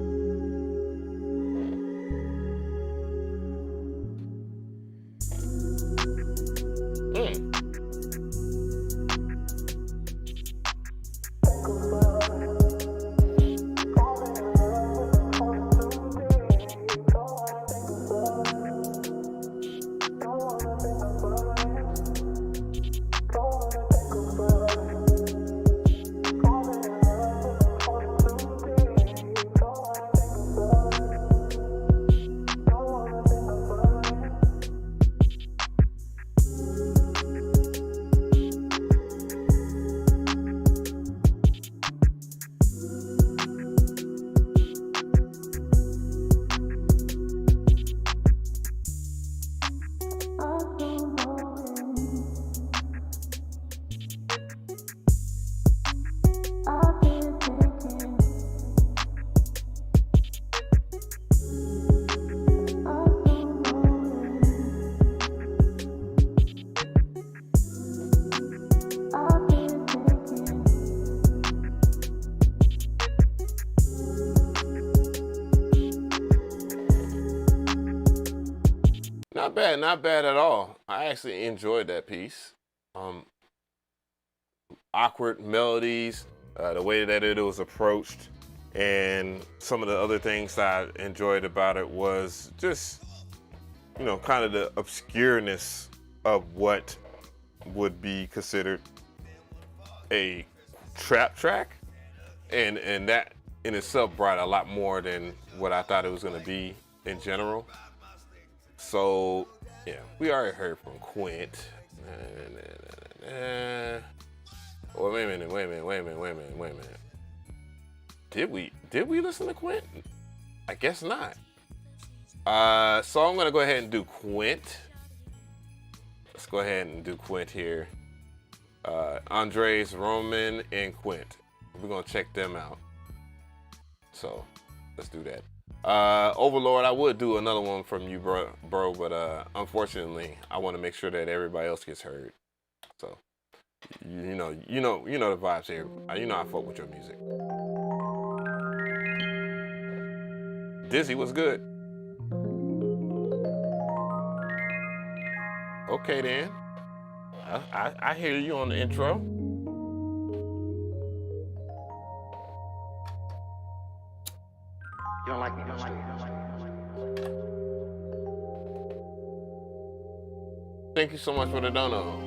Not bad at all. I actually enjoyed that piece. Awkward melodies, the way that it was approached, and some of the other things that I enjoyed about it was just, you know, kind of the obscureness of what would be considered a trap track, and that in itself brought a lot more than what I thought it was going to be in general. So yeah, we already heard from Quint. Oh, wait a minute. Did we listen to Quint? I guess not. So I'm gonna go ahead and do Quint. Let's go ahead and do Quint here. Andres, Roman, and Quint. We're gonna check them out. So let's do that. Overlord, I would do another one from you, bro, but unfortunately, I want to make sure that everybody else gets heard. So, you know the vibes here. You know I fuck with your music. Dizzy, what's good? Okay then. I hear you on the intro. You don't like me, don't you? Thank you so much for the dono.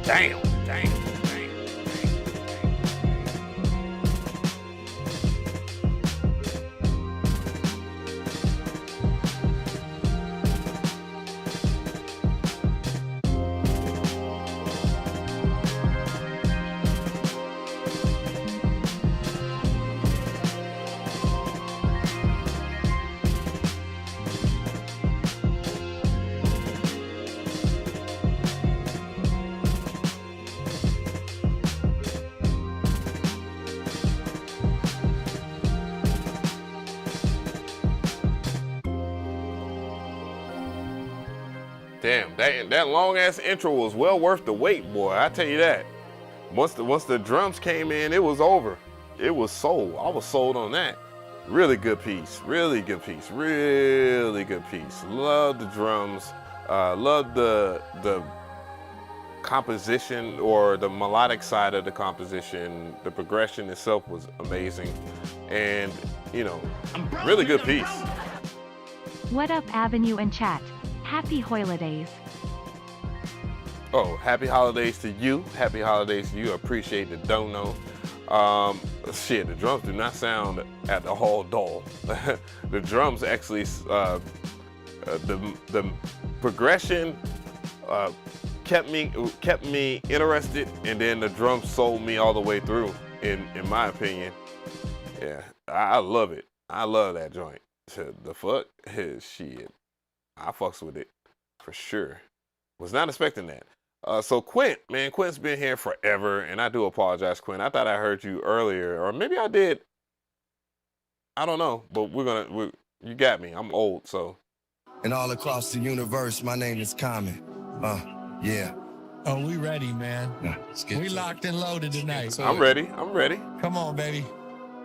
Damn. that long ass intro was well worth the wait, boy. I tell you that. Once the drums came in, it was over. It was sold. I was sold on that. Really good piece. Really good piece. Really good piece. Love the drums. Love the composition or the melodic side of the composition. The progression itself was amazing, and you know, really good piece. What up, Avenue and chat? Happy holidays. Oh, happy holidays to you. Happy holidays to you. Appreciate the dono. Shit, the drums do not sound at all dull. The drums actually, the progression kept me interested, and then the drums sold me all the way through. In my opinion, yeah, I love it. I love that joint. The fuck, shit, I fucks with it for sure. Was not expecting that. So Quint, man, Quint's been here forever, and I do apologize, Quint. I thought I heard you earlier, or maybe I did. I don't know, but you got me. I'm old, so. And all across the universe, my name is Common. Yeah. Oh, we ready, man. Yeah, we locked and loaded tonight. I'm ready. I'm ready. Come on, baby.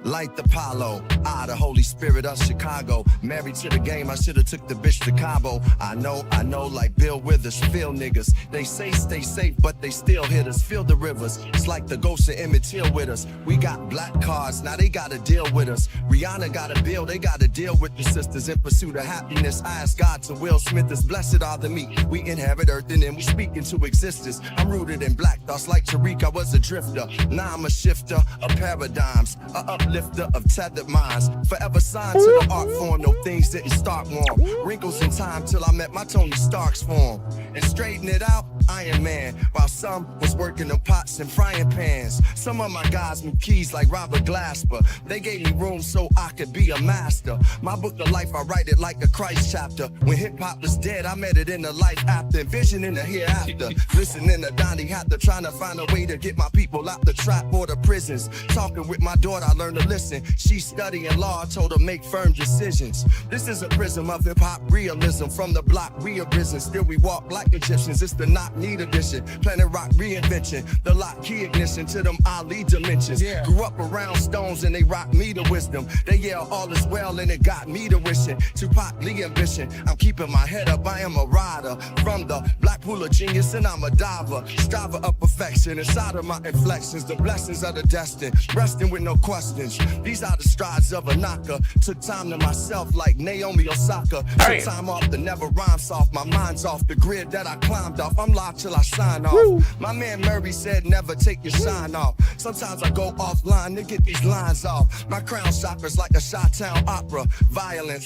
Light the Apollo, the Holy Spirit of Chicago. Married to the game, I should've took the bitch to Cabo. I know, like Bill Withers, feel niggas. They say stay safe, but they still hit us. Feel the rivers, it's like the ghosts of Emmett Till with us. We got black cards, now they gotta deal with us. Rihanna got a bill, they gotta deal with the sisters. In pursuit of happiness, I ask God to Will Smith is blessed are the meek. We inhabit earth and then we speak into existence. I'm rooted in black thoughts like Tariq, I was a drifter. Now I'm a shifter of paradigms, uplifter of tethered minds. Forever signed to the art form, no things didn't start warm. Wrinkles in time till I met my Tony Stark's form. And straighten it out, Iron Man. While some was working in pots and frying pans. Some of my guys McKees like Robert Glasper. They gave me room so I could be a master. My book of life, I write it like a Christ chapter. When hip hop was dead, I met it in the life after. Vision in the hereafter. Listening to Donnie Hathaway, trying to find a way to get my people out the trap or the prisons. Talking with my daughter, I learned to listen. She studying law, I told her make firm decisions. This is a prism of hip hop realism. From the block we arisen, still we walk like Egyptians. It's the knock need edition, Planet Rock reinvention. The lock key ignition to them Ali dimensions. Grew up around stones and they rock me to wisdom. They yell all is well and it got me to wishing. Tupac Lee ambition, I'm keeping my head up, I am a rider. From the black pool of genius and I'm a diver. Striver of perfection inside of my inflections. The blessings of the destined, resting with no questions. These are the strides of a knocker. Took time to myself like Naomi Osaka. Took time off the never rhyme soft. My mind's off the grid that I climbed off. I'm locked till I sign off. Woo. My man Murray said never take your shine off. Sometimes I go offline to get these lines off. My crown chakras like a Chi-Town opera. Violence,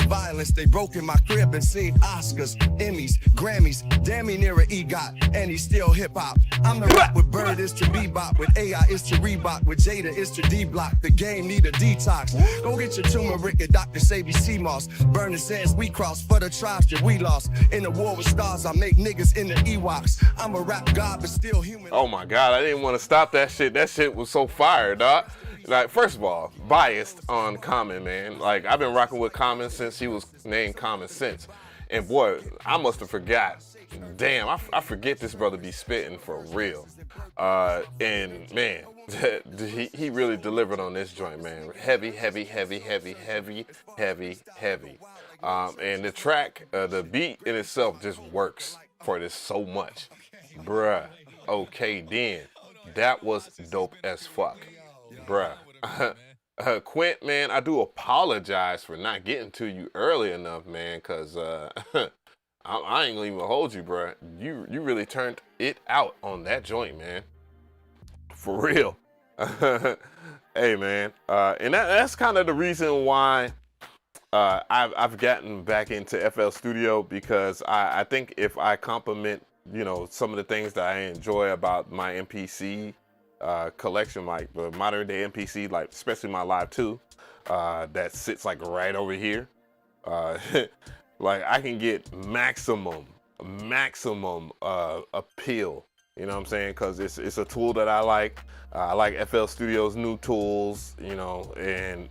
they broke in my crib and seen Oscars, Emmys, Grammys. Damn me near an EGOT, and he's still hip hop. I'm the rap with Bird is to bebop, with AI is to Reebok, with Jada is to D-Block. The game need a detox. Go get your turmeric and Dr. Savy Seamoss. Burning sands we cross for the tribes that we lost. In the war with stars, I make niggas in the Ewoks. I'm a rap god, but still human. Oh my God, I didn't want to stop that shit. That shit was so fire, dog. Like, first of all, biased on Common, man. Like, I've been rocking with Common since he was named Common Sense. And boy, I must have forgot. Damn, I forget this brother be spitting for real. And man, he really delivered on this joint, man. Heavy. And the track, the beat in itself just works for this so much. Bruh, okay then. That was dope as fuck. Bruh. Quint, man, I do apologize for not getting to you early enough, man, because I ain't gonna even hold you, bruh. You really turned it out on that joint, man. For real. Hey, man. And that's kind of the reason why I've gotten back into FL Studio, because I think if I compliment, you know, some of the things that I enjoy about my MPC collection, like the modern day MPC, like especially my Live 2, that sits like right over here. Like I can get maximum appeal, you know what I'm saying? Cause it's a tool that I like. I like FL Studio's new tools, you know, and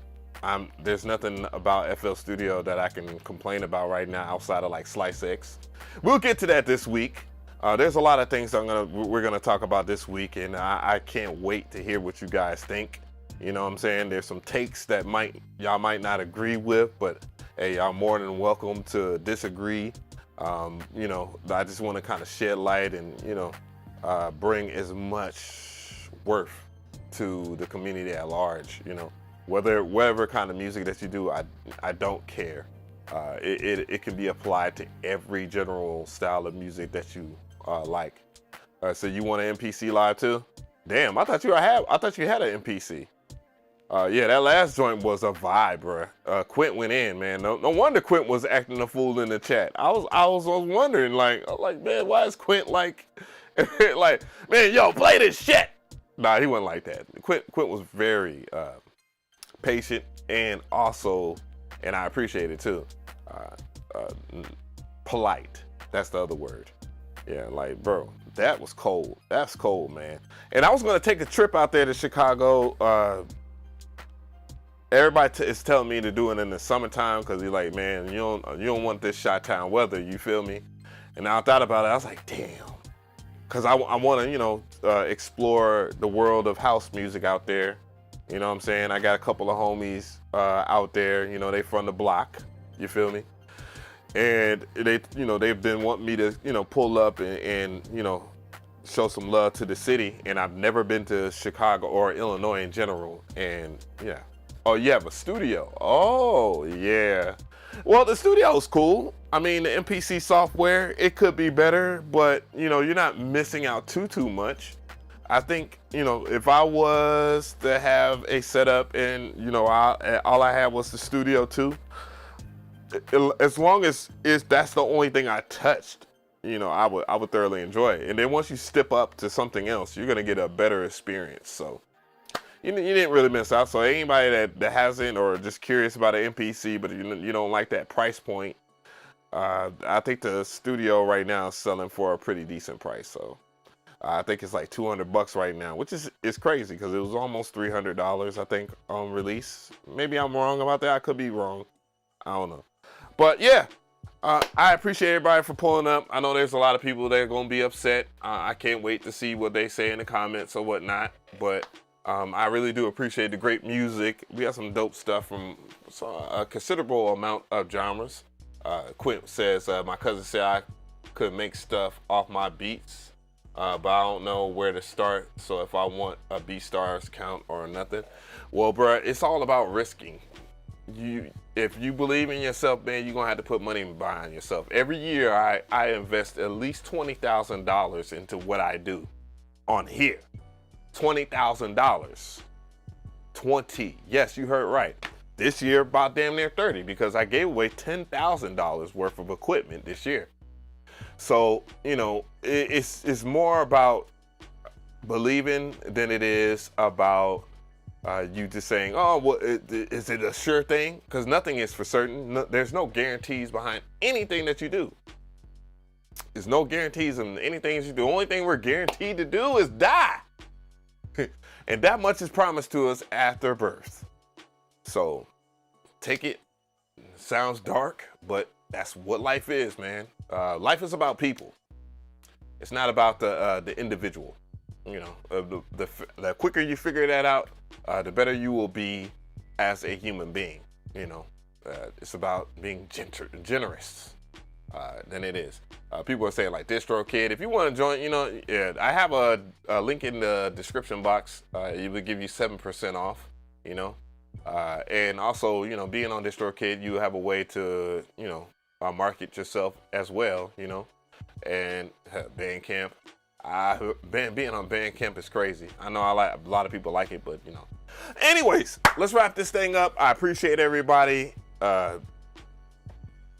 there's nothing about FL Studio that I can complain about right now outside of like Slice X. We'll get to that this week. There's a lot of things we're gonna talk about this week, and I can't wait to hear what you guys think. You know what I'm saying? There's some takes that y'all might not agree with, but hey, y'all more than welcome to disagree. You know, I just want to kind of shed light and, you know, bring as much worth to the community at large. You know, whatever kind of music that you do, I don't care. It can be applied to every general style of music that you like. So you want an MPC live too? Damn, I thought you had an MPC. Yeah, that last joint was a vibe, bro. Quint went in, man. No wonder Quint was acting a fool in the chat. I was wondering, like, man, why is Quint like, like, man, yo, play this shit? Nah, he wasn't like that. Quint was very patient and also, and I appreciate it too, polite. That's the other word. Yeah, like, bro, that was cold. That's cold, man. And I was gonna take a trip out there to Chicago. Everybody is telling me to do it in the summertime because you're like, man, you don't want this Chi-Town weather, you feel me? And I thought about it, I was like, damn. Because I want to, you know, explore the world of house music out there. You know what I'm saying? I got a couple of homies out there, you know, they from the block, you feel me? And they, you know, they've been wanting me to, you know, pull up and you know, show some love to the city. And I've never been to Chicago or Illinois in general. And yeah. Oh, you have a studio. Oh, yeah. Well, the studio's cool. I mean, the MPC software, it could be better, but, you know, you're not missing out too much. I think, you know, if I was to have a setup and, you know, all I had was the studio too, as long as that's the only thing I touched, you know, I would thoroughly enjoy it. And then once you step up to something else, you're going to get a better experience. So you didn't really miss out. So anybody that hasn't or just curious about an MPC, but you don't like that price point, I think the studio right now is selling for a pretty decent price. So I think it's like $200 right now, which is crazy because it was almost $300, I think, on release. Maybe I'm wrong about that. I could be wrong. I don't know. But yeah, I appreciate everybody for pulling up. I know there's a lot of people that are going to be upset. I can't wait to see what they say in the comments or whatnot. But I really do appreciate the great music. We have some dope stuff from a considerable amount of genres. Quint says, my cousin said I could make stuff off my beats, but I don't know where to start. So if I want a BeatStars count or nothing. Well, bruh, it's all about risking. If you believe in yourself, man, you're going to have to put money behind yourself. Every year, I invest at least $20,000 into what I do on here. $20,000. 20. Yes, you heard right. This year, about damn near 30 because I gave away $10,000 worth of equipment this year. So, you know, it's more about believing than it is about you just saying, oh, well, is it a sure thing? Because nothing is for certain. No, there's no guarantees behind anything that you do. There's no guarantees in anything that you do. The only thing we're guaranteed to do is die. And that much is promised to us after birth. So take it. Sounds dark, but that's what life is, man. Life is about people. It's not about the individual. You know, the quicker you figure that out, the better you will be as a human being. You know, it's about being generous than it is. People are saying like DistroKid. If you want to join, you know, yeah, I have a link in the description box. It would give you 7% off. You know, and also, you know, being on DistroKid, you have a way to, you know, market yourself as well. You know, and Bandcamp. Being on Bandcamp is crazy. I know a lot of people like it, but you know. Anyways, let's wrap this thing up. I appreciate everybody. I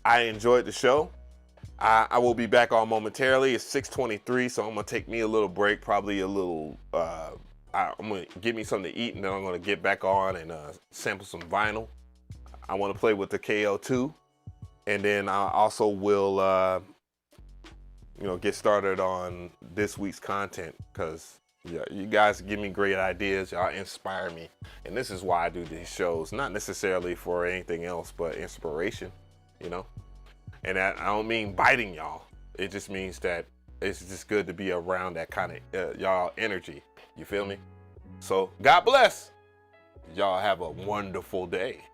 enjoyed the show. I will be back on momentarily. It's 6:23, so I'm gonna take me a little break, probably a little. I'm gonna get me something to eat, and then I'm gonna get back on and sample some vinyl. I want to play with the KO2, and then I also will. You know, get started on this week's content because yeah, you guys give me great ideas. Y'all inspire me. And this is why I do these shows. Not necessarily for anything else, but inspiration, you know? And I don't mean biting y'all. It just means that it's just good to be around that kind of y'all energy. You feel me? So God bless. Y'all have a wonderful day.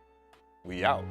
We out.